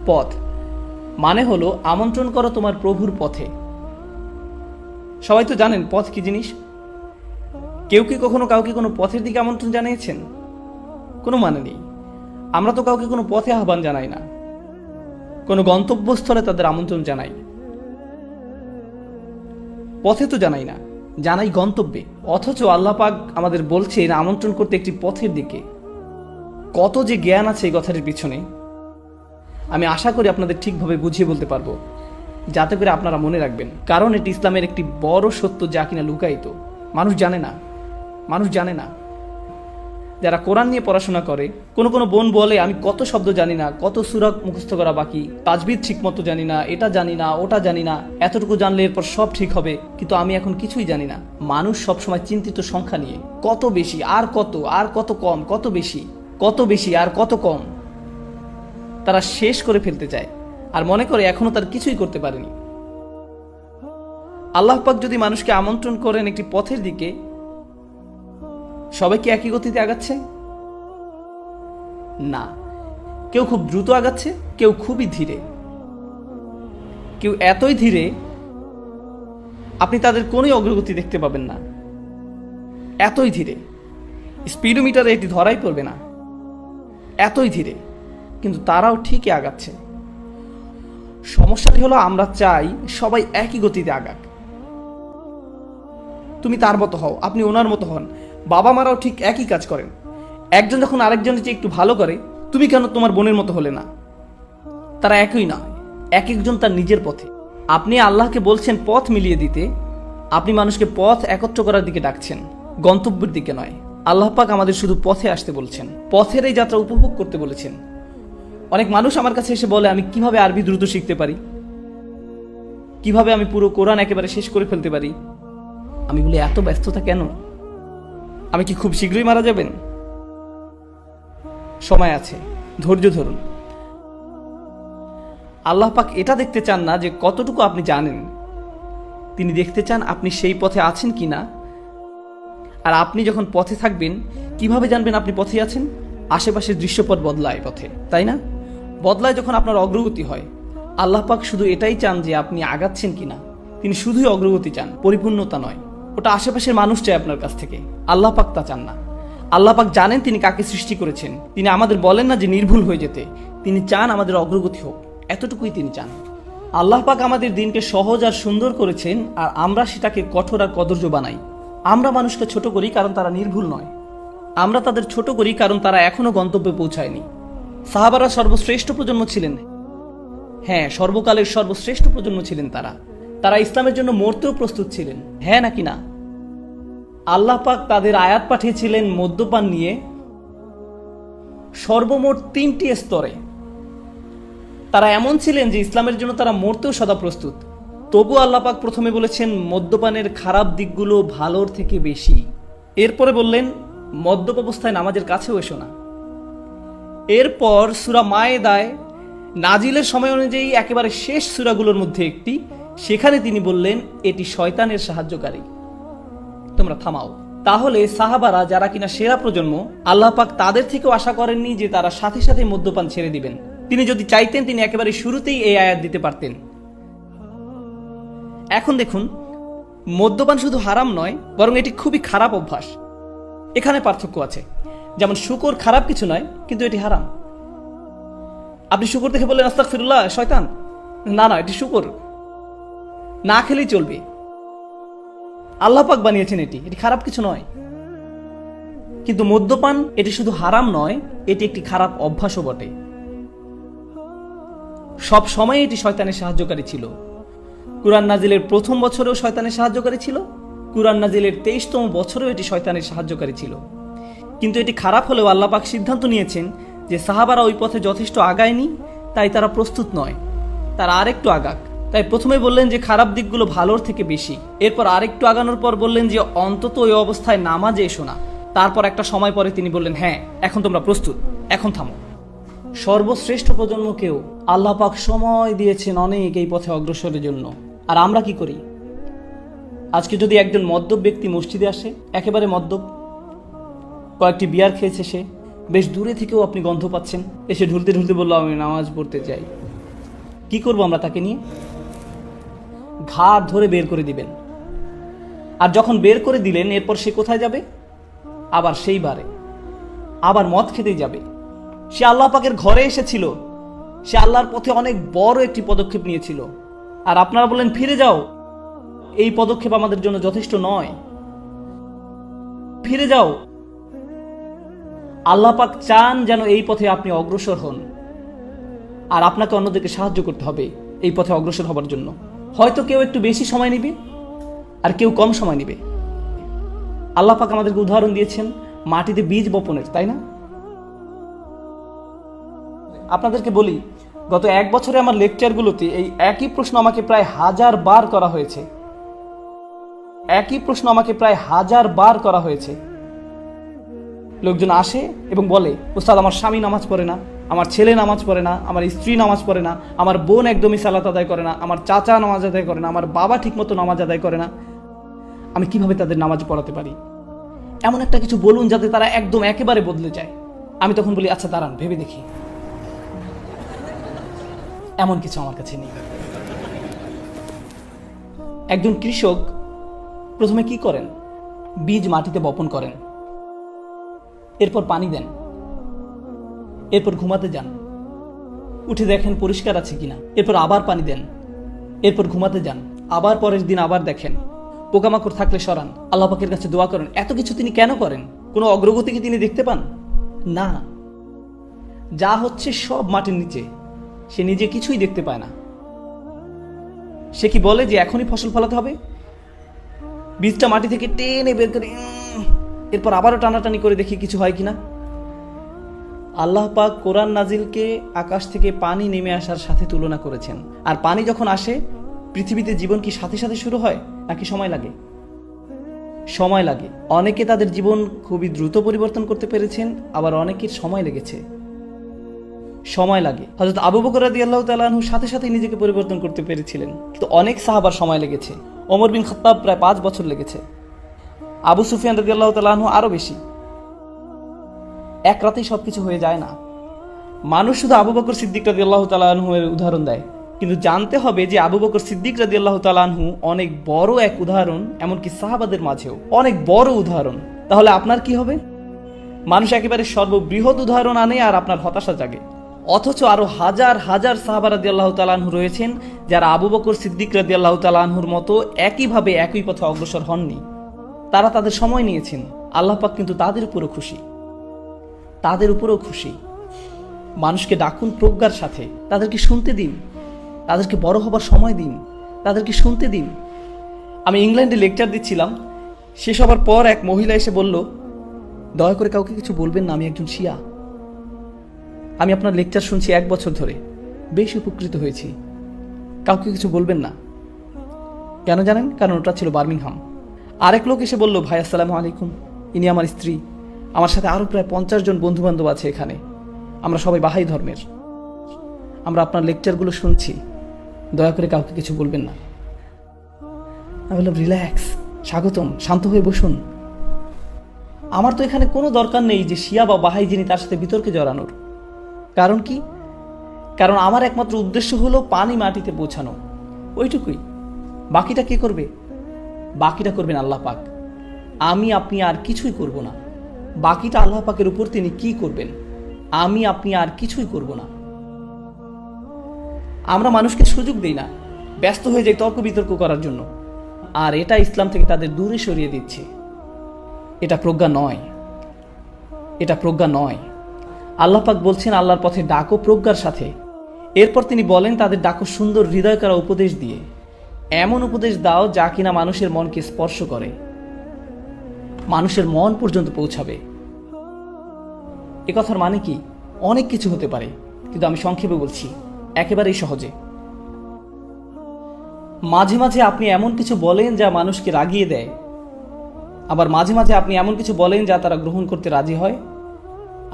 পথ। মানে হলো আমন্ত্রণ করো তোমার প্রভুর পথে। সবাই তো জানেন পথ কি জিনিস। কেউ কি কখনো কাউকে কোনো পথের দিকে আমন্ত্রণ জানিয়েছেন? কোনো মানে নেই। আমরা তো কাউকে কোনো পথে আহ্বান জানাই না, কোনো গন্তব্যস্থলে তাদের আমন্ত্রণ জানাই। পথে তো জানাই না, জানাই গন্তব্যে। অথচ আল্লাহ পাক আমাদের বলছেন আমন্ত্রণ করতে একটি পথের দিকে। কত যে জ্ঞান আছে এই কথাটির পিছনে, আমি আশা করি আপনাদের ঠিকভাবে বুঝিয়ে বলতে পারবো, যাতে করে আপনারা মনে রাখবেন। কারণ এটি ইসলামের একটি বড় সত্য, যা কিনা লুকায়িত, মানুষ জানে না। মানুষ জানে না। যারা কোরআন নিয়ে পড়াশোনা করে, কোনো কোনো বোন বলে আমি কত শব্দ জানি না, কত সূরা মুখস্থ করা বাকি, তাজবিদ ঠিক মতো জানি না, এটা জানি না, ওটা জানি না, এতটুকু জানলে এরপর সব ঠিক হবে, কিন্তু আমি এখন কিছুই জানি না। মানুষ সবসময় চিন্তিত সংখ্যা নিয়ে, কত বেশি আর কত, আর কত কম, কত বেশি, কত বেশি আর কত কম। তারা শেষ করে ফেলতে চায় আর মনে করে এখনো তার কিছুই করতে পারেনি। আল্লাহ পাক যদি মানুষকে আমন্ত্রণ করেন একটি পথের দিকে, সবাই কি একই গতিতে আগাচ্ছে? না। কেউ খুব দ্রুত আগাচ্ছে, কেউ খুবই ধীরে, কেউ এতই ধীরে আপনি তাদের কোনো অগ্রগতি দেখতে পাবেন না। এতই ধীরে, স্পিডোমিটারে এটি ধরাই পড়বে না। এতই ধীরে, কিন্তু তারাও ঠিকই আগাচ্ছে। সমস্যাটি হলো আমরা চাই সবাই একই গতিতে আগাক। তুমি তার মতো হও, আপনি ওনার মতো হন। বাবা মারাও ঠিক একই কাজ করেন। একজন যখন আরেকজনের চেয়ে একটু ভালো করে, তুমি কেন তোমার বোনের মতো হলে না? তারা একই নয়, এক একজন তার নিজের পথে। আপনি আল্লাহকে বলছেন পথ মিলিয়ে দিতে, আপনি মানুষকে পথ একত্র করার দিকে ডাকছেন, গন্তব্যের দিকে নয়। আল্লাহ পাক আমাদের শুধু পথে আসতে বলছেন, পথের এই যাত্রা উপভোগ করতে বলেছেন। অনেক মানুষ আমার কাছে এসে বলে আমি কিভাবে আরবি দ্রুত শিখতে পারি, কিভাবে আমি পুরো কোরআন একেবারে শেষ করে ফেলতে পারি। আমি বলি এত ব্যস্ততা কেন? আমি কি খুব শীঘ্রই মারা যাবেন? সময় আছে, ধৈর্য ধরুন। আল্লাহ পাক এটা দেখতে চান না যে কতটুকু আপনি জানেন, তিনি দেখতে চান আপনি সেই পথে আছেন কিনা। আর আপনি যখন পথে থাকবেন, কিভাবে জানবেন আপনি পথে আছেন? আশেপাশের দৃশ্যপট বদলায় পথে, তাই না? বদলায় যখন আপনার অগ্রগতি হয়। আল্লাহ পাক শুধু এটাই চান যে আপনি আগাচ্ছেন কিনা। তিনি শুধুই অগ্রগতি চান, পরিপূর্ণতা নয়। ওটা আশেপাশের মানুষ চায় আপনার কাছ থেকে, আল্লাহ পাক তা চান না। আল্লাহ পাক জানেন তিনি কাকে সৃষ্টি করেছেন। তিনি আমাদের বলেন না যে নির্ভুল হয়ে যেতে, তিনি চান আমাদের অগ্রগতি হোক, এতটুকুই তিনি চান। আল্লাহ পাক আমাদের দিনকে সহজ আর সুন্দর করেছেন, আর আমরা সেটাকে কঠোর আর কদর্য বানাই। আমরা মানুষকে ছোট করি কারণ তারা নির্ভুল নয়। আমরা তাদের ছোট করি কারণ তারা এখনো গন্তব্যে পৌঁছায়নি। সাহাবারা সর্বশ্রেষ্ঠ প্রজন্ম ছিলেন। হ্যাঁ, সর্বকালের সর্বশ্রেষ্ঠ প্রজন্ম ছিলেন তারা। তারা ইসলামের জন্য মরতেও প্রস্তুত ছিলেন। হ্যাঁ নাকি না? আল্লাহ পাক তাদের আয়াত পাঠিয়েছিলেন মদ্যপান নিয়ে সর্বমোট 3টি স্তরে। তারা এমন ছিলেন যে ইসলামের জন্য তারা মরতেও সদা প্রস্তুত। তবু আল্লাহ পাক প্রথমে বলেছেন মদ্যপানের খারাপ দিকগুলো ভালোর থেকে বেশি। এরপরে বললেন মদ্যপ অবস্থায় নামাজের কাছেও এসো না। এরপর সূরা মায়েদায় নাজিলের সময় অনুযায়ী একেবারে শেষ সূরাগুলোর মধ্যে একটি, সেখানে তিনি বললেন এটি শয়তানের সাহায্যকারী, তোমরা থামাও। তাহলে সাহাবারা যারা কিনা সেরা প্রজন্ম, আল্লাহ পাক তাদের থেকেও আশা করেননি যে তারা সাথে সাথে মদ্যপান ছেড়ে দিবেন। তিনি যদি চাইতেন তিনি একেবারে শুরুতেই এই আয়াত দিতে পারতেন। এখন দেখুন, মদ্যপান শুধু হারাম নয়, বরং এটি খুবই খারাপ অভ্যাস। এখানে পার্থক্য আছে। যেমন শুকর খারাপ কিছু নয়, কিন্তু এটি হারাম। আপনি শুকর দেখে বললেন আস্তাগফিরুল্লাহ, শয়তান। না না, এটি শুকর, না খেলেই চলবে। আল্লাহ পাক বানিয়েছেন, এটি খারাপ কিছু নয়। কিন্তু মদ্যপান এটি শুধু হারাম নয়, এটি একটি খারাপ অভ্যাসও বটে। সব সময় এটি শয়তানের সাহায্যকারী ছিল। কুরআন নাজিলের প্রথম বছরেও শয়তানের সাহায্যকারী ছিল, কুরআন নাজিলের 23তম বছরেও এটি শয়তানের সাহায্যকারী ছিল। কিন্তু এটি খারাপ হলেও আল্লাহ পাক সিদ্ধান্ত নিয়েছেন যে সাহাবারা ওই পথে যথেষ্ট আগায়নি, তাই তারা প্রস্তুত নয়, তারা আরেকটু আগাক। তাই প্রথমে বললেন যে খারাপ দিকগুলো ভালোর থেকে বেশি, এরপর আরেকটু আগানোর পর বললেন যে অন্তত ওই অবস্থায় নামাজে এসো না। তারপর একটা সময় পরে তিনি বললেন, হ্যাঁ এখন তোমরা প্রস্তুত, এখন থামো। সর্বশ্রেষ্ঠ প্রজন্মকেও আল্লাহ পাক সময় দিয়েছেন অনেক এই পথে অগ্রসরের জন্য। আর আমরা কি করি? আজকে যদি একজন মদ্যপ ব্যক্তি মসজিদে আসে, একেবারে মদ্যপ, কয়েকটি বিয়ার খেয়েছে সে, বেশ দূরে থেকেও আপনি গন্ধ পাচ্ছেন, এসে ঢুলতে ঢুলতে বললো আমি নামাজ পড়তে চাই, কি করবো আমরা তাকে নিয়ে? ঘাট ধরে বের করে দিবেন। আর যখন বের করে দিলেন, এরপর সে কোথায় যাবে? আবার সেই বারে আবার মদ খেতেই যাবে। সে আল্লাহ পাকের ঘরে এসেছিল, সে আল্লাহর পথে অনেক বড় একটি পদক্ষেপ নিয়েছিল, আর আপনারা বললেন ফিরে যাও। এই পদক্ষেপ আমাদের জন্য যথেষ্ট নয়। ফিরে যাও। আল্লাহ পাক চান যেন এই পথে আপনি অগ্রসর হন, আর আপনাকে অন্যদেরকে সাহায্য করতে হবে এই পথে অগ্রসর হবার জন্য। হয়তো কেউ একটু বেশি সময় নেবে, আর কেউ কম সময় নেবে। আল্লাহ পাক আমাদেরকে উদাহরণ দিয়েছেন মাটিতে বীজ বপনের, তাই না? আপনাদেরকে বলি, গত 1 বছরে আমার লেকচারগুলোতে এই একই প্রশ্ন আমাকে প্রায় 1000 বার করা হয়েছে। একই প্রশ্ন আমাকে প্রায় 1000 বার করা হয়েছে। লোকজন আসে এবং বলে, উস্তাদ আমার স্বামী নামাজ পড়ে না, আমার ছেলে নামাজ পড়ে না, আমার স্ত্রী নামাজ পড়ে না, আমার বোন একদমই সালাত আদায় করে না, আমার চাচা নামাজ আদায় করে না, আমার বাবা ঠিকমতো নামাজ আদায় করে না, আমি কিভাবে তাদের নামাজ পড়াতে পারি? এমন একটা কিছু বলুন যাতে তারা একদম একেবারে বদলে যায়। আমি তখন বলি, আচ্ছা দাঁড়ান, ভেবে দেখি। এমন কিছু আমার কাছে নেই। একজন কৃষক প্রথমে কি করেন? বীজ মাটিতে বপন করেন, এরপর পানি দেন, এরপর ঘুমাতে যান, উঠে দেখেন পরিষ্কার আছে কিনা, এরপর আবার পানি দেন, এরপর ঘুমাতে যান, আবার পরের দিন আবার দেখেন, পোকামাকড় থাকলে সরান, আল্লাহ পাকের কাছে দোয়া করেন। এত কিছু তিনি কেন করেন? কোনো অগ্রগতি কি তিনি দেখতে পান? না, যা হচ্ছে সব মাটির নিচে, সে নিজে কিছুই দেখতে পায় না। সে কি বলে যে এখনই ফসল ফলাতে হবে? বীজটা মাটি থেকে টেনে বের করে এরপর আবারও টানাটানি করে দেখি কিছু হয় কিনা। আল্লাহ পাক কোরআন নাজিলকে আকাশ থেকে পানি নেমে আসার সাথে তুলনা করেছেন। আর পানি যখন আসে, পৃথিবীতে জীবন কি সাথে সাথে শুরু হয় নাকি সময় লাগে? সময় লাগে। অনেকে তাদের জীবন খুবই দ্রুত পরিবর্তন করতে পেরেছেন, আবার অনেকের সময় লেগেছে। সময় লাগে। হযরত আবু বকর রাদিয়াল্লাহু তাআলা আনহু সাথে সাথে নিজেকে পরিবর্তন করতে পেরেছিলেন, কিন্তু অনেক সাহাবার সময় লেগেছে। ওমর বিন খাত্তাব প্রায় 5 বছর লেগেছে, আবু সুফিয়ান রাদিয়াল্লাহু তাআলা আনহু আরো বেশি। এক রাতেই সবকিছু হয়ে যায় না। মানুষ শুধু আবু বকর সিদ্দিক রাদিয়াল্লাহু তাআলা আনহু এর উদাহরণ দেয়, কিন্তু জানতে হবে যে আবু বকর সিদ্দিক রাদিয়াল্লাহু তাআলা আনহু অনেক বড় এক উদাহরণ, এমনকি সাহাবাদের মাঝেও অনেক বড় উদাহরণ। তাহলে আপনার কি হবে? মানুষ একেবারে সর্ববৃহৎ উদাহরণ আনে আর আপনার হতাশা জাগে। অথচ আরো হাজার হাজার সাহাবা রাদিয়াল্লাহু তাআলা আনহু রয়েছেন যারা আবু বকর সিদ্দিক রাদিয়াল্লাহু তাআলা আনহুর মতো একইভাবে একই পথে অগ্রসর হননি। তারা তাদের সময় নিয়েছেন। আল্লাহ পাক কিন্তু তাদের উপরও খুশি, তাদের উপরও খুশি। মানুষকে ডাকুন প্রজ্ঞার সাথে, তাদেরকে শুনতে দিন, তাদেরকে বড় হবার সময় দিন, তাদেরকে শুনতে দিন। আমি ইংল্যান্ডে লেকচার দিচ্ছিলাম, শেষ হবার পর এক মহিলা এসে বলল, দয়া করে কাউকে কিছু বলবেন না, আমি একজন শিয়া। আমি আপনার লেকচার শুনছি 1 বছর ধরে, বেশ উপকৃত হয়েছি, কাউকে কিছু বলবেন না। কেন জানেন? কারণ ওটা ছিল বার্মিংহাম। আরেক লোক এসে বলল, ভাই আসসালামু আলাইকুম, ইনি আমার স্ত্রী, আমার সাথে আরো প্রায় 50 জন বন্ধু বান্ধব আছে এখানে, আমরা সবাই বাহাই ধর্মের, আমরা আপনার লেকচারগুলো শুনছি, দয়া করে কাউকে কিছু বলবেন না। আমি বললাম, রিল্যাক্স, স্বাগতম, শান্ত হয়ে বসুন, আমার তো এখানে কোনো দরকার নেই যে শিয়া বা বাহাই যিনি তার সাথে বিতর্কে জড়ানোর। কারণ কি? কারণ আমার একমাত্র উদ্দেশ্য হলো পানি মাটিতে পৌঁছানো, ওইটুকুই। বাকিটা কে করবে? বাকিটা করবেন আল্লাহ পাক। আমি আপনি আর কিছুই করব না। বাকিটা আল্লাহ পাকের উপর তিনি কি করবেন, আমি আপনি আর কিছুই করব না। আমরা মানুষকে সুযোগ দেই না, ব্যস্ত হয়ে যাই তর্ক বিতর্ক করার জন্য, আর এটা ইসলাম থেকে তাদের দূরে সরিয়ে দিচ্ছে। এটা প্রজ্ঞা নয়, এটা প্রজ্ঞা নয়। আল্লাহ পাক বলছেন আল্লাহর পথে ডাকো প্রজ্ঞার সাথে। এরপর তিনি বলেন তাদের ডাকো সুন্দর হৃদয় করা উপদেশ দিয়ে। এমন উপদেশ দাও যা কিনা মানুষের মনকে স্পর্শ করে, মানুষের মন পর্যন্ত পৌঁছাবে। এ কথার মানে কি? অনেক কিছু হতে পারে, কিন্তু আমি সংক্ষেপে বলছি, একেবারেই সহজে। মাঝে মাঝে আপনি এমন কিছু বলেন যা মানুষকে রাগিয়ে দেয়, আবার মাঝে মাঝে আপনি এমন কিছু বলেন যা তারা গ্রহণ করতে রাজি হয়,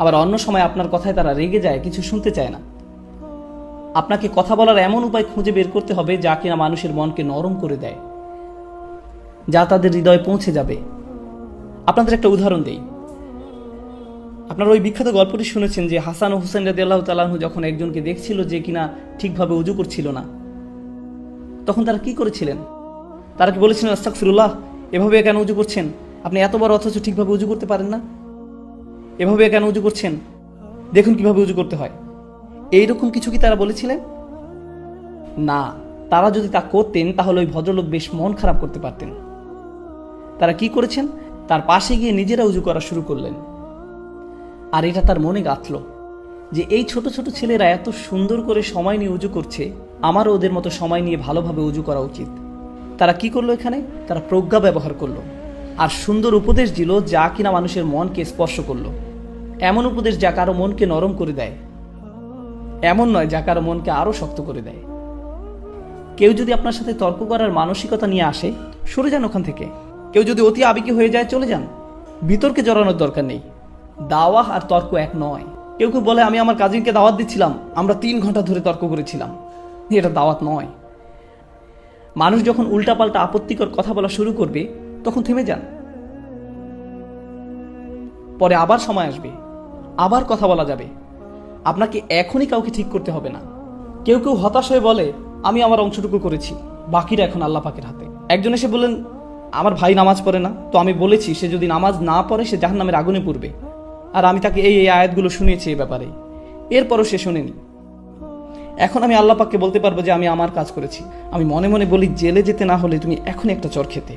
আবার অন্য সময় আপনার কথায় তারা রেগে যায়, কিছু শুনতে চায় না। আপনাকে কথা বলার এমন উপায় খুঁজে বের করতে হবে যা কিনা মানুষের মনকে নরম করে দেয়, যা তাদের হৃদয়ে পৌঁছে যাবে। আপনাদের একটা উদাহরণ দেই। আপনারা ওই বিখ্যাত গল্পটি শুনেছেন যে হাসান ও হুসেন রাদিয়াল্লাহু তাআলা আনহু যখন একজনকে দেখছিল যে কিনা ঠিকভাবে ওযু করছিল না, তখন তারা কি করেছিলেন? তারা কি বলেছিলেন আস্তাগফিরুল্লাহ, এভাবে কেন ওযু করছেন? আপনি এত বড় অথচ ঠিকভাবে ওযু করতে পারেন না, এভাবে কেন ওযু করছেন? দেখুন কিভাবে ওযু করতে হয়। এইরকম কিছু কি তারা বলেছিলেন? না। তারা যদি তা করতেন তাহলে ওই ভদ্রলোক বেশ মন খারাপ করতে পারতেন। তারা কি করেছেন? তার পাশে গিয়ে নিজেরা উজু করা শুরু করলেন। আর এটা তার মনে গাঁথল যে এই ছোট ছোট ছেলেরা এত সুন্দর করে সময় নিয়ে উজু করছে, আমারও ওদের মতো সময় নিয়ে ভালোভাবে উজু করা উচিত। তারা কি করলো? এখানে তারা প্রজ্ঞা ব্যবহার করলো আর সুন্দর উপদেশ দিল যা কিনা মানুষের মনকে স্পর্শ করলো। এমন উপদেশ যা কারো মনকে নরম করে দেয়, এমন নয় যা কারো মনকে আরো শক্ত করে দেয়। কেউ যদি আপনার সাথে তর্ক করার মানসিকতা নিয়ে আসে, সরে যান ওখান থেকে। কেউ যদি অতি আবেগী হয়ে যায়, চলে যান। বিতর্কে জড়ানোর দরকার নেই। দাওয়াহ আর তর্ক এক নয়। কেউ কেউ বলে আমি আমার কাজিনকে দাওয়াত দিচ্ছিলাম, আমরা 3 ঘন্টা ধরে তর্ক করেছিলাম। এটা দাওয়াত নয়। মানুষ যখন উল্টাপাল্টা আপত্তিকর কথা বলা শুরু করবে তখন থেমে যান। পরে আবার সময় আসবে, আবার কথা বলা যাবে। আপনাকে এখনই কাউকে ঠিক করতে হবে না। কেউ কেউ হতাশ হয়ে বলে আমি আমার অংশটুকু করেছি, বাকিরা এখন আল্লাহ পাকের হাতে। একজন এসে বললেন আমার ভাই নামাজ পড়ে না, তো আমি বলেছি সে যদি নামাজ না পড়ে সে জাহান্নামের আগুনে পড়বে। আর আমি তাকে এই আয়াতগুলো শুনিয়েছি এ ব্যাপারে, এরপরও সে শোনেনি। এখন আমি আল্লাহ পাককে বলতে পারবো যে আমি আমার কাজ করেছি। আমি মনে মনে বলি জেলে যেতে না হলে তুমি এখনই একটা চর খেতে।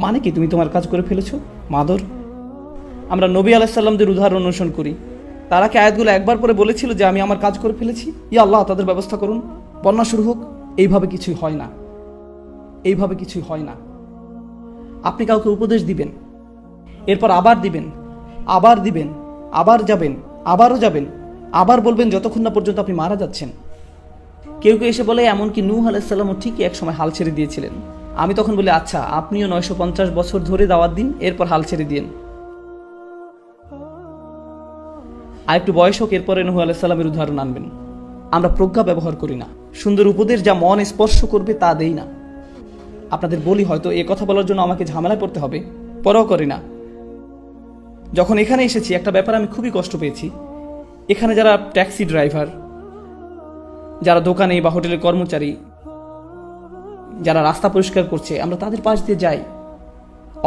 মানে কি? তুমি তোমার কাজ করে ফেলেছো, মাদর। আমরা নবী আলাইহিস সালামদের উদাহরণ অনুসরণ করি। তারা কি আয়াতগুলো একবার পরে বলেছিল যে আমি আমার কাজ করে ফেলেছি, ইয়া আল্লাহ তাদের ব্যবস্থা করুন, বন্যা শুরু হোক? এইভাবে কিছুই হয় না, এইভাবে কিছুই হয় না। আপনি কাউকে উপদেশ দিবেন, এরপর আবার দিবেন, আবার দিবেন, আবার যাবেন, আবারও যাবেন, আবার বলবেন যতক্ষণ না পর্যন্ত আপনি মারা যাচ্ছেন। কেউ কেউ এসে বলে এমনকি নূহ আলাইহিস সালামও ঠিকই এক সময় হাল ছেড়ে দিয়েছিলেন। আমি তখন বলি আচ্ছা আপনিও 950 বছর ধরে দাওয়াত দিন, এরপর হাল ছেড়ে দিন। আর একটু বয়স হোক, এরপরে নূহ আলাইহিস সালামের উদাহরণ আনবেন। আমরা প্রজ্ঞা ব্যবহার করি না, সুন্দর উপদেশ যা মন স্পর্শ করবে তা দেই না। আপনাদের বলি হয়তো এ কথা বলার জন্য আমাকে ঝামেলায় পড়তে হবে, পরও করি না। যখন এখানে এসেছি একটা ব্যাপার আমি খুবই কষ্ট পেয়েছি। এখানে যারা ট্যাক্সি ড্রাইভার, যারা দোকানে বা হোটেলের কর্মচারী, যারা রাস্তা পরিষ্কার করছে, আমরা তাদের পাশ দিয়ে যাই,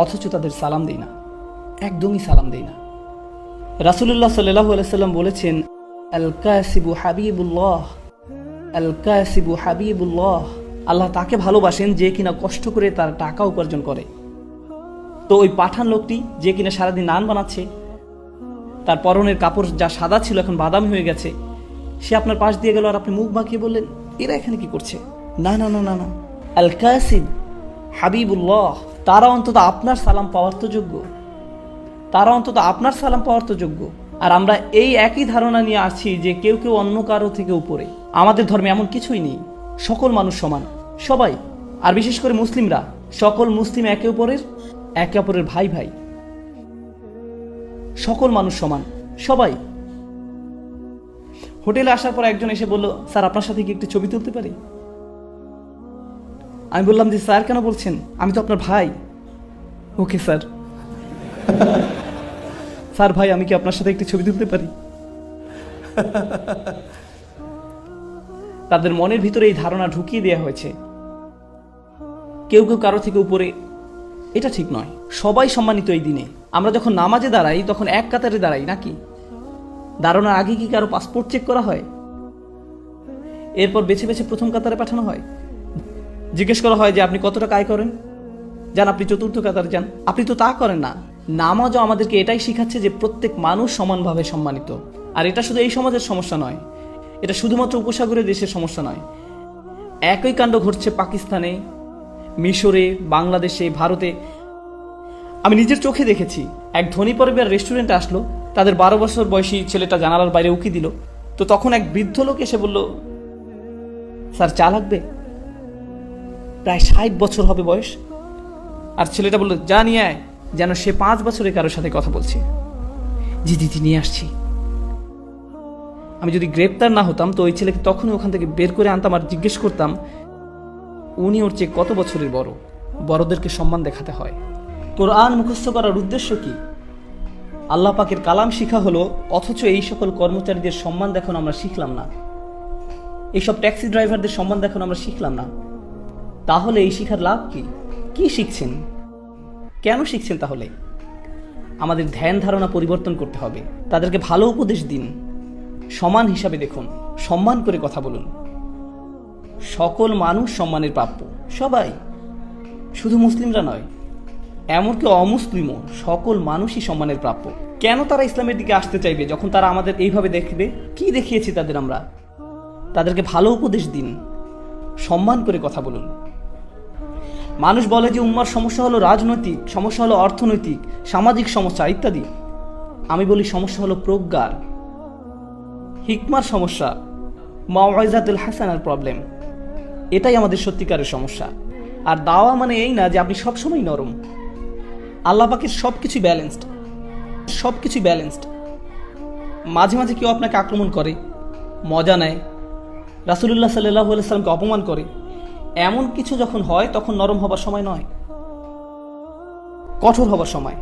অথচ তাদের সালাম দিই না, একদমই সালাম দিই না। রাসূলুল্লাহ সাল্লাল্লাহু আলাইহি সাল্লাম বলেছেন আল কাসিবু হাবিবুল্লাহ, আল কাসিবু হাবিবুল্লাহ। আল্লাহ তাকে ভালোবাসেন যে কিনা কষ্ট করে তার টাকা উপার্জন করে। তো ওই পাঠান লোকটি যে কিনা সারাদিন নান বানাচ্ছে, তার পরনের কাপড় যা সাদা ছিল এখন বাদামি হয়ে গেছে, সে আপনার পাশ দিয়ে গেল আর আপনি মুখ বাঁকিয়ে বললেন এরা এখানে কি করছে? না না না না না, আল কাসিব হাবিবুল্লাহ, তারা অন্তত আপনার সালাম পাওয়ার তো যোগ্য, তারা অন্তত আপনার সালাম পাওয়ার তো যোগ্য। আর আমরা এই একই ধারণা নিয়ে আসছি যে কেউ কেউ অন্য কারো থেকে উপরে। আমাদের ধর্মে এমন কিছুই নেই, সকল মানুষ সমান, সবাই। আর বিশেষ করে মুসলিমরা, সকল মুসলিম একে অপরের ভাই ভাই। সকল মানুষ সমান, সবাই। হোটেলে আসার পর একজন এসে বলল স্যার আপনার সাথে কি একটু ছবি তুলতে পারি? আমি বললাম যে স্যার কেন বলছেন, আমি তো আপনার ভাই। Okay sir. স্যার ভাই, আমি কি আপনার সাথে একটি ছবি তুলতে পারি? তাদের মনের ভিতরে এই ধারণা ঢুকিয়ে দেওয়া হয়েছে কেউ কেউ কারো থেকে উপরে। এটা ঠিক নয়। সবাই সম্মানিত এই দিনে। আমরা যখন নামাজে দাঁড়াই তখন এক কাতারে দাঁড়াই নাকি? দাঁড়ানোর আগে কি কারো পাসপোর্ট চেক করা হয়? এরপর বেছে বেছে প্রথম কাতারে পাঠানো হয়। জিজ্ঞেস করা হয় যে আপনি কত টাকা আয় করেন, যান আপনি চতুর্থ কাতারে যান। আপনি তো তা করেন না। নামাজও আমাদেরকে এটাই শিখাচ্ছে যে প্রত্যেক মানুষ সমানভাবে সম্মানিত। আর এটা শুধু এই সমাজের সমস্যা নয়, এটা শুধুমাত্র উপসাগরের দেশের সমস্যা নয়। একই কাণ্ড ঘটছে পাকিস্তানে, মিশরে, বাংলাদেশে, ভারতে। আমি নিজের চোখে দেখেছি। এক ধনী পরিবার রেস্টুরেন্টে আসলো, তাদের 12 বছর বয়সী ছেলেটা জানালার বাইরে উকি দিল। তো তখন এক বৃদ্ধ লোক এসে বলল, স্যার চা লাগবে? প্রায় 60 বছর হবে বয়স। আর ছেলেটা বলল, যা নিয়ে আয়, যেন সে 5 বছরে কারোর সাথে কথা বলছে। জি দিদি নিয়ে আসছি। আমি যদি গ্রেপ্তার না হতাম তো ওই ছেলেকে তখনই ওখান থেকে বের করে আনতাম আর জিজ্ঞেস করতাম উনি ওর চেয়ে কত বছরের বড়। বড়দেরকে সম্মান দেখাতে হয়। কোরআন মুখস্থ করার উদ্দেশ্য কি? আল্লাহ পাকের কালাম শিখা হলো, অথচ এই সকল কর্মচারীদের সম্মান দেখানো আমরা শিখলাম না। এইসব ট্যাক্সি ড্রাইভারদের সম্মান দেখানো আমরা শিখলাম না। তাহলে এই শিখার লাভ কি? কি শিখছেন? কেন শিখছেন? তাহলে আমাদের ধ্যান ধারণা পরিবর্তন করতে হবে। তাদেরকে ভালো উপদেশ দিন, সমান হিসাবে দেখুন, সম্মান করে কথা বলুন। সকল মানুষ সম্মানের প্রাপ্য, সবাই, শুধু মুসলিমরা নয়, এমনকি অমুসলিমও, সকল মানুষই সম্মানের প্রাপ্য। কেন তারা ইসলামের দিকে আসতে চাইবে যখন তারা আমাদের এইভাবে দেখবে? কি দেখিয়েছি তাদের আমরা? তাদেরকে ভালো উপদেশ দিন, সম্মান করে কথা বলুন। মানুষ বলে যে উম্মার সমস্যা হলো রাজনৈতিক, সমস্যা হলো অর্থনৈতিক, সামাজিক সমস্যা ইত্যাদি। আমি বলি সমস্যা হলো প্রজ্ঞার, হিকমার সমস্যা, মাওয়াইজাতুল হাসানার প্রবলেম। এটাই আমাদের সত্যিকারের সমস্যা। আর দাওয়া মানে এই না যে আপনি সবসময় নরম। আল্লাহ পাকের সবকিছুই ব্যালেন্সড, সবকিছুই ব্যালেন্সড। মাঝে মাঝে কেউ আপনাকে আক্রমণ করে, মজা নেয়, রাসূলুল্লাহ সাল্লাল্লাহু আলাইহি সাল্লামকে অপমান করে, এমন কিছু যখন হয় তখন নরম হবার সময় নয়, কঠোর হবার সময়।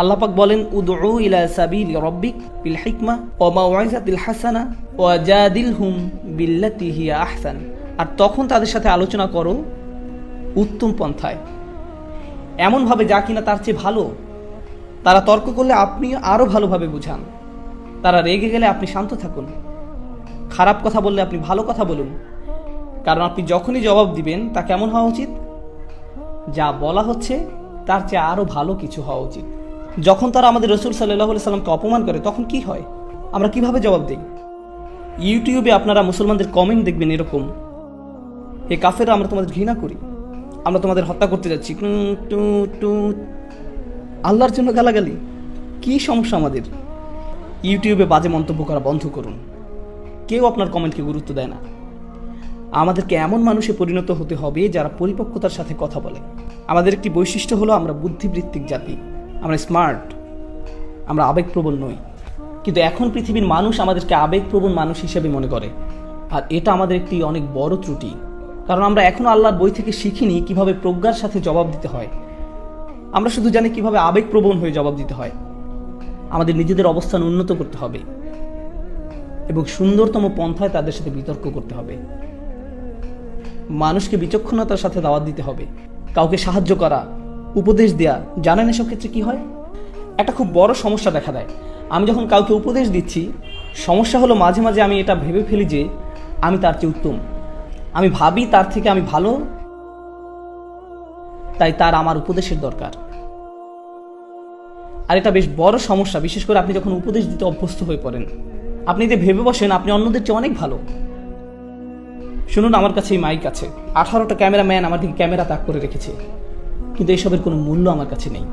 আল্লাহ পাক বলেন, উদউ ইলা সাবিলি রাব্বিক বিল হিকমা ওয়া মাউইজাতিল হাসানা ওয়া জাদিলহুম বিল্লাতি হিয়া আহসান। আর তখন তাদের সাথে আলোচনা করো উত্তম পন্থায়, এমনভাবে যা কিনা তার চেয়ে ভালো। তারা তর্ক করলে আপনি আরো ভালোভাবে বুঝান। তারা রেগে গেলে আপনি শান্ত থাকুন। খারাপ কথা বললে আপনি ভালো কথা বলুন। কারণ আপনি যখনই জবাব দিবেন তা কেমন হওয়া উচিত? যা বলা হচ্ছে তার চেয়ে আরো ভালো কিছু হওয়া উচিত। যখন তারা আমাদের রাসূল সাল্লাল্লাহু আলাইহি সাল্লামকে অপমান করে তখন কি হয়? আমরা কিভাবে জবাব দিই? ইউটিউবে আপনারা মুসলমানদের কমেন্ট দেখবেন এরকম, হে কাফেররা, আমরা তোমাদের ঘৃণা করি, আমরা তোমাদের হত্যা করতে যাচ্ছি, আল্লাহর জন্য গালাগালি। কি সমস্যা আমাদের? ইউটিউবে বাজে মন্তব্য করা বন্ধ করুন। কেউ আপনার কমেন্টকে গুরুত্ব দেয় না। আমাদেরকে এমন মানুষে পরিণত হতে হবে যারা পরিপক্কতার সাথে কথা বলে। আমাদের একটি বৈশিষ্ট্য হলো আমরা বুদ্ধিবৃত্তিক জাতি, আমরা স্মার্ট, আমরা আবেগপ্রবণ নই। কিন্তু এখন পৃথিবীর মানুষ আমাদেরকে আবেগপ্রবণ মানুষ হিসেবে মনে করে। আর এটা আমাদের একটি অনেক বড় ত্রুটি। কারণ আমরা এখনো আল্লাহর বই থেকে শিখিনি কিভাবে প্রজ্ঞার সাথে জবাব দিতে হয়। আমরা শুধু জানি কিভাবে আবেগপ্রবণ হয়ে জবাব দিতে হয়। আমাদের নিজেদের অবস্থান উন্নত করতে হবে এবং সুন্দরতম পন্থায় তাদের সাথে বিতর্ক করতে হবে। মানুষকে বিচক্ষণতার সাথে দাওয়াত দিতে হবে, কাউকে সাহায্য করা, উপদেশ দেয়া। জানেন এসব ক্ষেত্রে কি হয়? একটা খুব বড় সমস্যা দেখা দেয়। আমি যখন কাউকে উপদেশ দিচ্ছি, সমস্যা হলো মাঝে মাঝে আমি এটা ভেবে ফেলি যে আমি তার চেয়ে উত্তম, আমি ভাবি তার থেকে আমি ভালো, তাই তার আমার উপদেশের দরকার। আর এটা বেশ বড় সমস্যা, বিশেষ করে আপনি যখন উপদেশ দিতে অভ্যস্ত হয়ে পড়েন। আপনি যে ভেবে বসেন আপনি অন্যদের চেয়ে অনেক ভালো। শুনুন, আমার কাছে এই মাইক আছে, 18টা ক্যামেরাম্যান আমার দিকে ক্যামেরা তাক করে রেখেছে, কিন্তু এসবের কোনো মূল্য আমার কাছে নেই।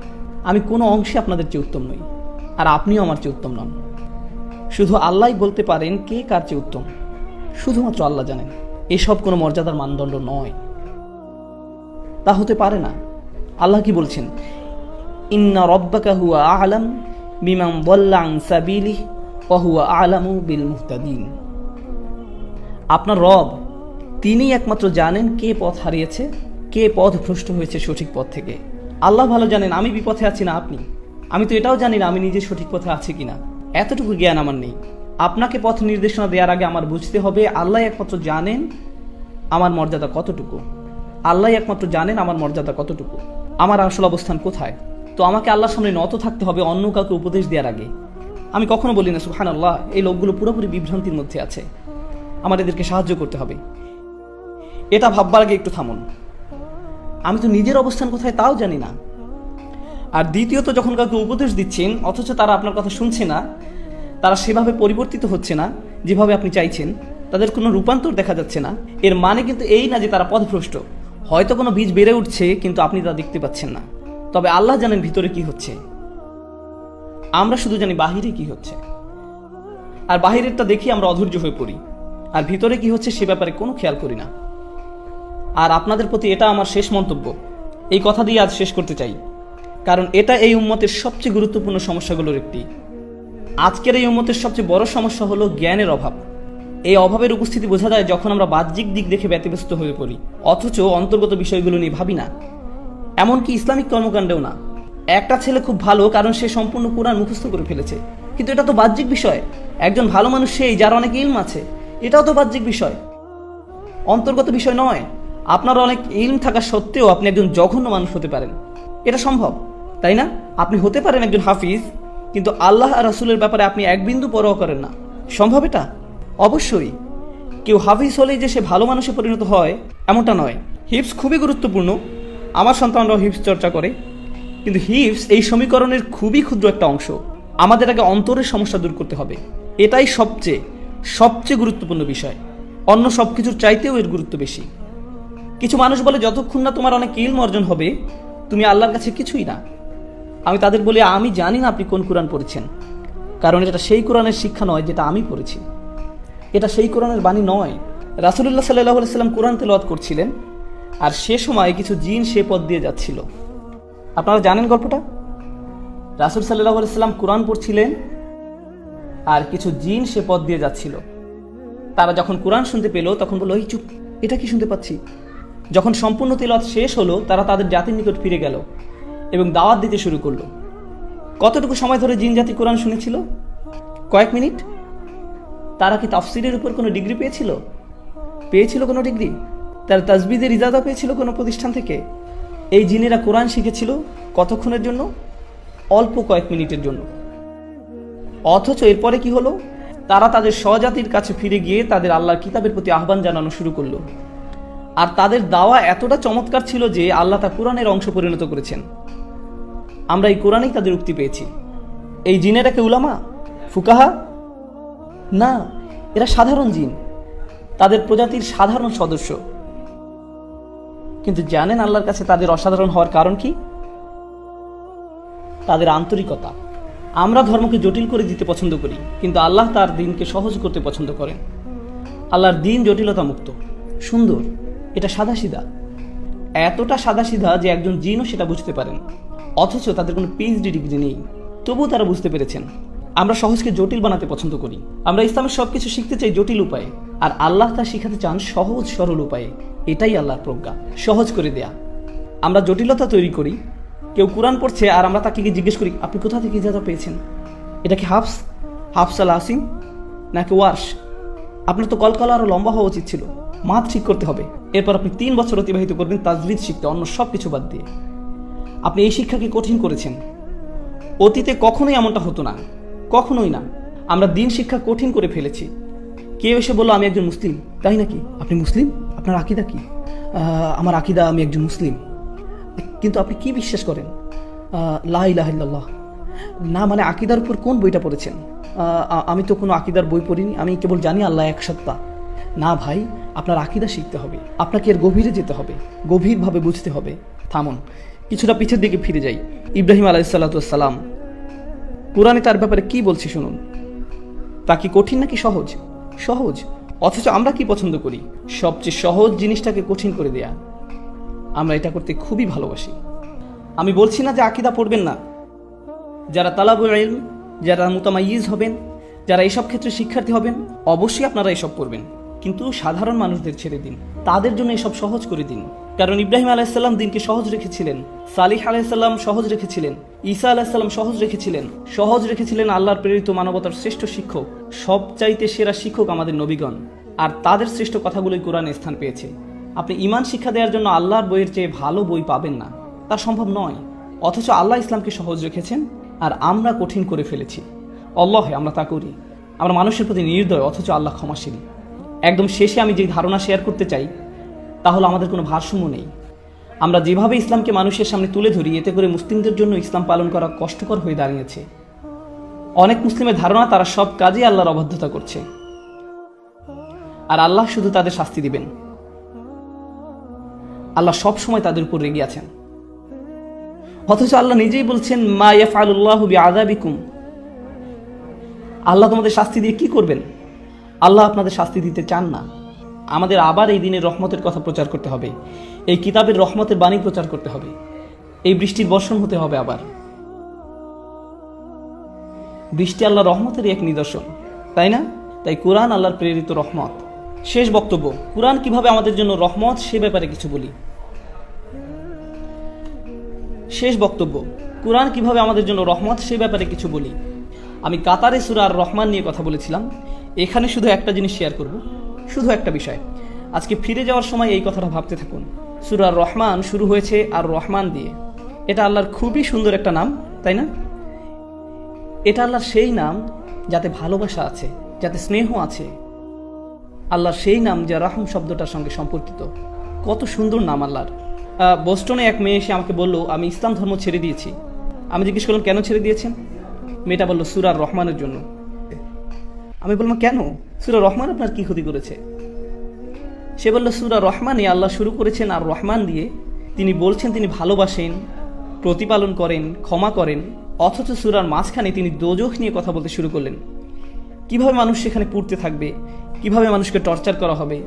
আমি কোনো অংশে আপনাদের চেয়ে উত্তম নই, আর আপনিও আমার চেয়ে উত্তম নন। শুধু আল্লাহই বলতে পারেন কে কার চেয়ে উত্তম, শুধুমাত্র আল্লাহ জানেন। এসব কোনো মর্যাদার মানদণ্ড নয়, তা হতে পারে না। আল্লাহ কি বলছেন? ইন্না রাব্বাকা হুয়া আ'লাম বিমান দাল্লা আন সাবিলিহি ওয়া হুয়া আ'লামু বিল মুহতাদিন। আপনার রব, তিনি একমাত্র জানেন কে পথ হারিয়েছে, কে পথ ভ্রষ্ট হয়েছে সঠিক পথ থেকে। আল্লাহ ভালো জানেন আমি বিপথে আছি না আপনি। আমি তো এটাও জানি না আমি নিজে সঠিক পথে আছি কিনা, এতটুকু জ্ঞান আমার নেই। আপনাকে পথ নির্দেশনা দেওয়ার আগে আমার বুঝতে হবে আল্লাহ একমাত্র জানেন আমার মর্যাদা কতটুকু। আল্লাহ একমাত্র জানেন আমার মর্যাদা কতটুকু, আমার আসল অবস্থান কোথায়। তো আমাকে আল্লাহর সামনে নত থাকতে হবে অন্য কাউকে উপদেশ দেওয়ার আগে। আমি কখনো বলি না সুবহানাল্লাহ, এই লোকগুলো পুরোপুরি বিভ্রান্তির মধ্যে আছে, আমার এদেরকে সাহায্য করতে হবে। এটা ভাববার আগে একটু থামুন, আমি তো নিজের অবস্থান কোথায় তাও জানি না। আর দ্বিতীয়ত, যখন কাউকে উপদেশ দিচ্ছেন অথচ তারা আপনার কথা শুনছে না, তারা সেভাবে পরিবর্তিত হচ্ছে না যেভাবে আপনি চাইছেন, তাদের কোনো রূপান্তর দেখা যাচ্ছে না, এর মানে কিন্তু এই না যে তারা পথভ্রষ্ট। হয়তো কোনো বীজ বেড়ে উঠছে কিন্তু আপনি তা দেখতে পাচ্ছেন না। তবে আল্লাহ জানেন ভিতরে কি হচ্ছে, আমরা শুধু জানি বাহিরে কি হচ্ছে। আর বাহিরেরটা দেখি আমরা অধৈর্য হয়ে পড়ি, আর ভিতরে কি হচ্ছে সে ব্যাপারে কোনো খেয়াল করি না। আর আপনাদের প্রতি এটা আমার শেষ মন্তব্য, এই কথা দিয়ে আজ শেষ করতে চাই, কারণ এটা এই উম্মতের সবচেয়ে গুরুত্বপূর্ণ সমস্যাগুলোর একটি। আজকের এই উম্মতের সবচেয়ে বড় সমস্যা হলো জ্ঞানের অভাব। এই অভাবের উপস্থিতি বোঝা যায় যখন আমরা বাহ্যিক দিক দেখে ব্যতিব্যস্ত হয়ে পড়ি, অথচ অন্তর্গত বিষয়গুলো নিয়ে ভাবি না, এমনকি ইসলামিক কর্মকাণ্ডেও না। একটা ছেলে খুব ভালো কারণ সে সম্পূর্ণ কোরআন মুখস্থ করে ফেলেছে, কিন্তু এটা তো বাহ্যিক বিষয়। একজন ভালো মানুষ সেই যার অনেক ইলম আছে, এটাও তো বাহ্যিক বিষয়, অন্তর্গত বিষয় নয়। আপনার অনেক ইলম থাকা সত্ত্বেও আপনি একজন জঘন্য মানুষ হতে পারেন, এটা সম্ভব, তাই না? আপনি হতে পারেন একজন হাফিজ, কিন্তু আল্লাহ আর রাসূলের ব্যাপারে আপনি এক বিন্দু পরোয়া করেন না, সম্ভব এটা? অবশ্যই। কেউ হাফিজ হলেই যে সে ভালো মানুষে পরিণত হয় এমনটা নয়। হিফজ খুবই গুরুত্বপূর্ণ, আমার সন্তানরাও হিফজ চর্চা করে, কিন্তু হিফজ এই সমীকরণের খুবই ক্ষুদ্র একটা অংশ। আমাদের আগে অন্তরের সমস্যা দূর করতে হবে, এটাই সবচেয়ে গুরুত্বপূর্ণ বিষয়। অন্য সব কিছুর চাইতেও এর গুরুত্ব বেশি। কিছু মানুষ বলে যতক্ষণ না তোমার অনেক ইলম অর্জন হবে তুমি আল্লাহর কাছে কিছুই না। আমি তাদের বলি আমি জানি না আপনি কোন কোরআন পড়েছেন, কারণ এটা সেই কোরআনের শিক্ষা নয় যেটা আমি পড়েছি, এটা সেই কোরআনের বাণী নয়। রাসূলুল্লাহ সাল্লাল্লাহু আলাইহি সাল্লাম কোরআন তেলাওয়াত করছিলেন, আর সে সময় কিছু জিন সে পথ দিয়ে যাচ্ছিল। আপনারা জানেন গল্পটা? রাসূল সাল্লাল্লাহু আলাইহি সাল্লাম কোরআন পড়ছিলেন আর কিছু জিন সে পথ দিয়ে যাচ্ছিল। তারা যখন কোরআন শুনতে পেল তখন বলল, এই চুপ, এটা কি শুনতে পাচ্ছি? যখন সম্পূর্ণ তেলাওয়াত শেষ হলো তারা তাদের জাতির নিকট ফিরে গেল এবং দাওয়াত দিতে শুরু করলো। কতটুকু সময় ধরে জিন জাতি কোরআন শুনেছিল? কয়েক মিনিট। তারা কি তাফসিরের উপর কোনো ডিগ্রি পেয়েছিল কোনো ডিগ্রি? তারা তাসবিদের ইজাজা পেয়েছিল কোনো প্রতিষ্ঠান থেকে? এই জিনেরা কোরআন শিখেছিল কতক্ষণের জন্য? অল্প কয়েক মিনিটের জন্য। অথচ এরপরে কি হলো? তারা তাদের স্বজাতির কাছে ফিরে গিয়ে তাদের আল্লাহর কিতাবের প্রতি আহ্বান জানানো শুরু করলো। আর তাদের দাওয়া এতটা চমৎকার ছিল যে আল্লাহ তা কোরআনের অংশ পরিণত করেছেন। আমরা এই কোরআনেই তাদের উক্তি পেয়েছি। এই জিনেরা কে উলামা, ফুকাহা? না, এরা সাধারণ জিন, তাদের প্রজাতির সাধারণ সদস্য। কিন্তু জানেন আল্লাহর কাছে তাদের অসাধারণ হওয়ার কারণ কি? তাদের আন্তরিকতা। আমরা ধর্মকে জটিল করে দিতে পছন্দ করি, কিন্তু আল্লাহ তার দিনকে সহজ করতে পছন্দ করেন। আল্লাহর দিন জটিলতা মুক্ত, সুন্দর, এটা সাদাসিধা, এতটা সাদাসিধা যে একজন জিনও সেটা বুঝতে পারেন। অথচ তাদের কোনো পিএইচডি ডিগ্রি নেই, তবুও তারা বুঝতে পেরেছেন। আমরা সহজকে জটিল বানাতে পছন্দ করি। আমরা ইসলামের সবকিছু শিখতে চাই জটিল উপায়ে, আর আল্লাহ তা শিখাতে চান সহজ সরল উপায়ে। এটাই আল্লাহর প্রজ্ঞা, সহজ করে দেয়া। আমরা জটিলতা তৈরি করি। কেউ কোরআন পড়ছে আর আমরা তাকে গিয়ে জিজ্ঞেস করি, আপনি কোথা থেকে ইজাজা পেয়েছেন? এটা কি হাফস আল আসিম নাকি ওয়ার্শ? আপনার তো কলকলা আরো লম্বা হওয়া উচিত ছিল। মাথ ঠিক করতে হবে। এরপর আপনি 3 বছর অতিবাহিত করবেন তাজবিদ শিখতে, অন্য সব কিছু বাদ দিয়ে। আপনি এই শিক্ষাকে কঠিন করেছেন। অতীতে কখনোই এমনটা হতো না, কখনোই না। আমরা দিন শিক্ষা কঠিন করে ফেলেছি। কেউ এসে বললো, আমি একজন মুসলিম। তাই নাকি? আপনি মুসলিম? আপনার আকিদা কি? আমার আকিদা, আমি একজন মুসলিম। কিন্তু আপনি কি বিশ্বাস করেন? লা ইলাহা ইল্লাল্লাহ। না, মানে আকিদার উপর কোন বইটা পড়েছেন? আমি তো কোনো আকিদার বই পড়িনি, আমি কেবল জানি আল্লাহ এক সত্তা। না ভাই, আপনার আকিদা শিখতে হবে, আপনাকে এর গভীরে যেতে হবে, গভীরভাবে বুঝতে হবে। থামুন, কিছুটা পিছের দিকে ফিরে যাই। ইব্রাহিম আলাইহিস সালাতু ওয়াস সালাম, কোরআনে তার ব্যাপারে কি বলছে শুনুন। তা কি কঠিন নাকি সহজ? সহজ। অথচ আমরা কি পছন্দ করি? সবচেয়ে সহজ জিনিসটাকে কঠিন করে দেয়া। আমরা এটা করতে খুবই ভালোবাসি। আমি বলছি না যে আকীদা পড়বেন না। যারা তালাবুল ইলম, যারা মুতামাইয়িজ হবেন, যারা এইসব ক্ষেত্রে শিক্ষার্থী হবেন, অবশ্যই আপনারা এসব পড়বেন, কিন্তু সাধারণ মানুষদের ছেড়ে দিন, তাদের জন্য এসব সহজ করে দিন। কারণ ইব্রাহিম আলাইসাল্লাম দিনকে সহজ রেখেছিলেন, সালিহ আলাইসাল্লাম সহজ রেখেছিলেন, ঈসা আলাইসাল্লাম সহজ রেখেছিলেন আল্লাহর প্রেরিত মানবতার শ্রেষ্ঠ শিক্ষক, সবচাইতে সেরা শিক্ষক আমাদের নবীগণ, আর তাদের শ্রেষ্ঠ কথাগুলোই কোরআনে স্থান পেয়েছে। আপনি ঈমান শিক্ষা দেওয়ার জন্য আল্লাহর বইয়ের চেয়ে ভালো বই পাবেন না, তা সম্ভব নয়। অথচ আল্লাহ ইসলামকে সহজ রেখেছেন আর আমরা কঠিন করে ফেলেছি। আল্লাহে আমরা তা করি। আমরা মানুষের প্রতি নির্দয়, অথচ আল্লাহ ক্ষমাশীল। একদম শেষে আমি যে ধারণা শেয়ার করতে চাই তা হলো আমাদের কোনো ভারসাম্য নেই। আমরা যেভাবে ইসলামকে মানুষের সামনে তুলে ধরি, এতে করে মুসলিমদের জন্য ইসলাম পালন করা কষ্টকর হয়ে দাঁড়িয়েছে। অনেক মুসলিমের ধারণা তারা সব কাজে আল্লাহর অবাধ্যতা করছে আর আল্লাহ শুধু তাদের শাস্তি দিবেন। আল্লাহ সব সময় তাদের উপর রেগে আছেন, অথচ আল্লাহ নিজেই বলছেন মা ইয়াফআলুল্লাহু বিআযাবিকুম। আল্লাহ তোমাদের শাস্তি দিয়ে কি করবেন? আল্লাহ আপনাদের শাস্তি দিতে চান না। আমাদের আবার এই দিনের রহমতের কথা প্রচার করতে হবে, এই কিতাবের রহমতের বাণী প্রচার করতে হবে, এই বৃষ্টির বর্ষণ হতে হবে। আবার বৃষ্টি আল্লাহ রহমতের এক নিদর্শন, তাই না? তাই কোরআন আল্লাহর প্রেরিত রহমত। শেষ বক্তব্য, কোরআন কিভাবে আমাদের জন্য রহমত সে ব্যাপারে কিছু বলি। আমি কাতারে সূরা আর রহমান নিয়ে কথা বলেছিলাম। এখানে শুধু একটা জিনিস শেয়ার করব, শুধু একটা বিষয়। আজকে ফিরে যাওয়ার সময় এই কথাটা ভাবতে থাকুন। সূরা আর রহমান শুরু হয়েছে আর রহমান দিয়ে। এটা আল্লাহর খুবই সুন্দর একটা নাম, তাই না? এটা আল্লাহর সেই নাম যাতে ভালোবাসা আছে, যাতে স্নেহ আছে। আল্লাহর সেই নাম যা রাহম শব্দটার সঙ্গে সম্পর্কিত। কত সুন্দর নাম আল্লাহর। বোস্টনে এক মেয়ে এসে আমাকে বলল আমি ইসলাম ধর্ম ছেড়ে দিয়েছি। আমি জিজ্ঞেস করলাম কেন ছেড়ে দিয়েছেন? মেয়েটা বলল সূরা আর রহমানের জন্য। আমি বললাম কেন? সূরা রহমান আপনার কি ক্ষতি করেছে? সে বলল সূরা রহমানে আল্লাহ শুরু করেছেন আর রহমান দিয়ে। তিনি বলছেন তিনি ভালোবাসেন, প্রতিপালন করেন, ক্ষমা করেন, অথচ সূরার মাঝখানে তিনি দোজখ নিয়ে কথা বলতে শুরু করলেন। কিভাবে মানুষ সেখানে পুড়তে থাকবে, কিভাবে মানুষকে টর্চার করা হবে,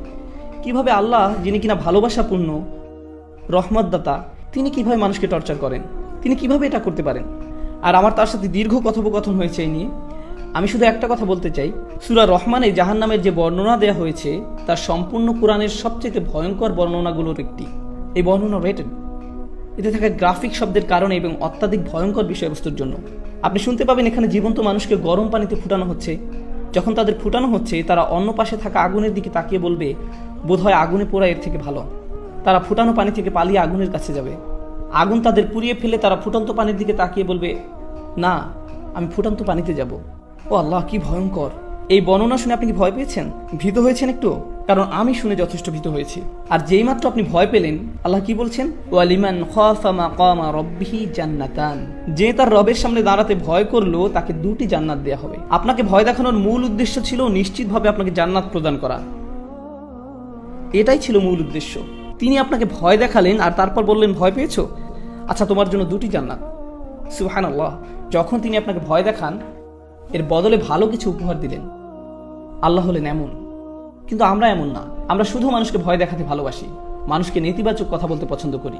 কিভাবে আল্লাহ যিনি কিনা ভালোবাসাপূর্ণ রহমতদাতা, তিনি কিভাবে মানুষকে টর্চার করেন, তিনি কিভাবে এটা করতে পারেন। আর আমার তার সাথে দীর্ঘ কথোপকথন হয়েছে এই নিয়ে। আমি শুধু একটা কথা বলতে চাই, সূরা রহমানে জাহান্নামের যে বর্ণনা দেওয়া হয়েছে তার সম্পূর্ণ কোরআনের সবচেয়ে ভয়ঙ্কর বর্ণনাগুলোর একটি। এই বর্ণনা রেটেড, এতে থাকা গ্রাফিক শব্দের কারণে এবং অত্যাধিক ভয়ঙ্কর বিষয়বস্তুর জন্য। আপনি শুনতে পাবেন এখানে জীবন্ত মানুষকে গরম পানিতে ফুটানো হচ্ছে। যখন তাদের ফুটানো হচ্ছে তারা অন্য পাশে থাকা আগুনের দিকে তাকিয়ে বলবে বোধহয় আগুনে পোড়া এর থেকে ভালো। তারা ফুটানো পানি থেকে পালিয়ে আগুনের কাছে যাবে। আগুন তাদের পুড়িয়ে ফেলে তারা ফুটন্ত পানির দিকে তাকিয়ে বলবে না, আমি ফুটন্ত পানিতে যাব। ও আল্লাহ, কি ভয়ঙ্কর! এই বর্ণনা শুনে আপনি কি ভয় পেয়েছেন, ভীত হয়েছেন একটু? কারণ আমি শুনে যথেষ্ট ভীত হয়েছি। আর যেই মাত্র আপনি ভয় পেলেন, আল্লাহ কি বলছেন? ওয়ালিমান খাফা মাকামা রাব্বিহি জান্নাতান। যে তার রবের সামনে দাঁড়াতে ভয় করলো তাকে দুটি জান্নাত দেয়া হবে। আপনাকে ভয় দেখানোর মূল উদ্দেশ্য ছিল নিশ্চিতভাবে আপনাকে জান্নাত প্রদান করা। এটাই ছিল মূল উদ্দেশ্য। তিনি আপনাকে ভয় দেখালেন আর তারপর বললেন ভয় পেয়েছো, আচ্ছা তোমার জন্য দুটি জান্নাত। সুবহানাল্লাহ। যখন তিনি আপনাকে ভয় দেখান এর বদলে ভালো কিছু উপহার দিলেন। আল্লাহ হলেন এমন, কিন্তু আমরা এমন না। আমরা শুধু মানুষকে ভয় দেখাতে ভালোবাসি, মানুষকে নেতিবাচক কথা বলতে পছন্দ করি।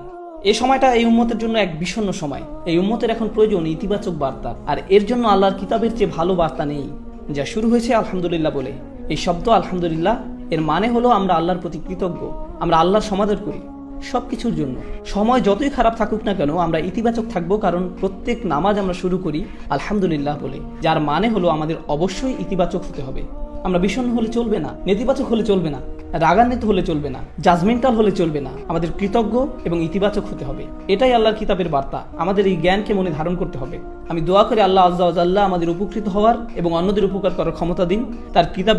এই সময়টা এই উম্মতের জন্য এক বিষণ্ণ সময়। এই উম্মতের এখন প্রয়োজন ইতিবাচক বার্তা, আর এর জন্য আল্লাহর কিতাবের চেয়ে ভালো বার্তা নেই। যা শুরু হয়েছে আলহামদুলিল্লাহ বলে। এই শব্দ আলহামদুলিল্লাহ এর মানে হলো আমরা আল্লাহর প্রতি কৃতজ্ঞ, আমরা আল্লাহর সমাদর করি সবকিছুর জন্য। সময় যতই খারাপ থাকুক না কেন আমরা ইতিবাচক থাকবো, কারণ প্রত্যেক নামাজ আমরা শুরু করি আলহামদুলিল্লাহ বলে, যার মানে হলো আমাদের অবশ্যই ইতিবাচক হতে হবে। আমরা বিষণ্ণ হলে চলবে না, নেতিবাচক হলে চলবে না, রাগান্বিত হলে চলবে না, জাজমেন্টাল হলে চলবে না। আমাদের কৃতজ্ঞ এবং ইতিবাচক হতে হবে। এটাই আল্লাহর কিতাবের বার্তা। আমাদের এই জ্ঞানকে মনে ধারণ করতে হবে। আমি দোয়া করি আল্লাহ আজ্জা ওয়া জাল্লা আমাদের উপকৃত হওয়ার এবং অন্যদের উপকার করার ক্ষমতা দিন। তার কিতাব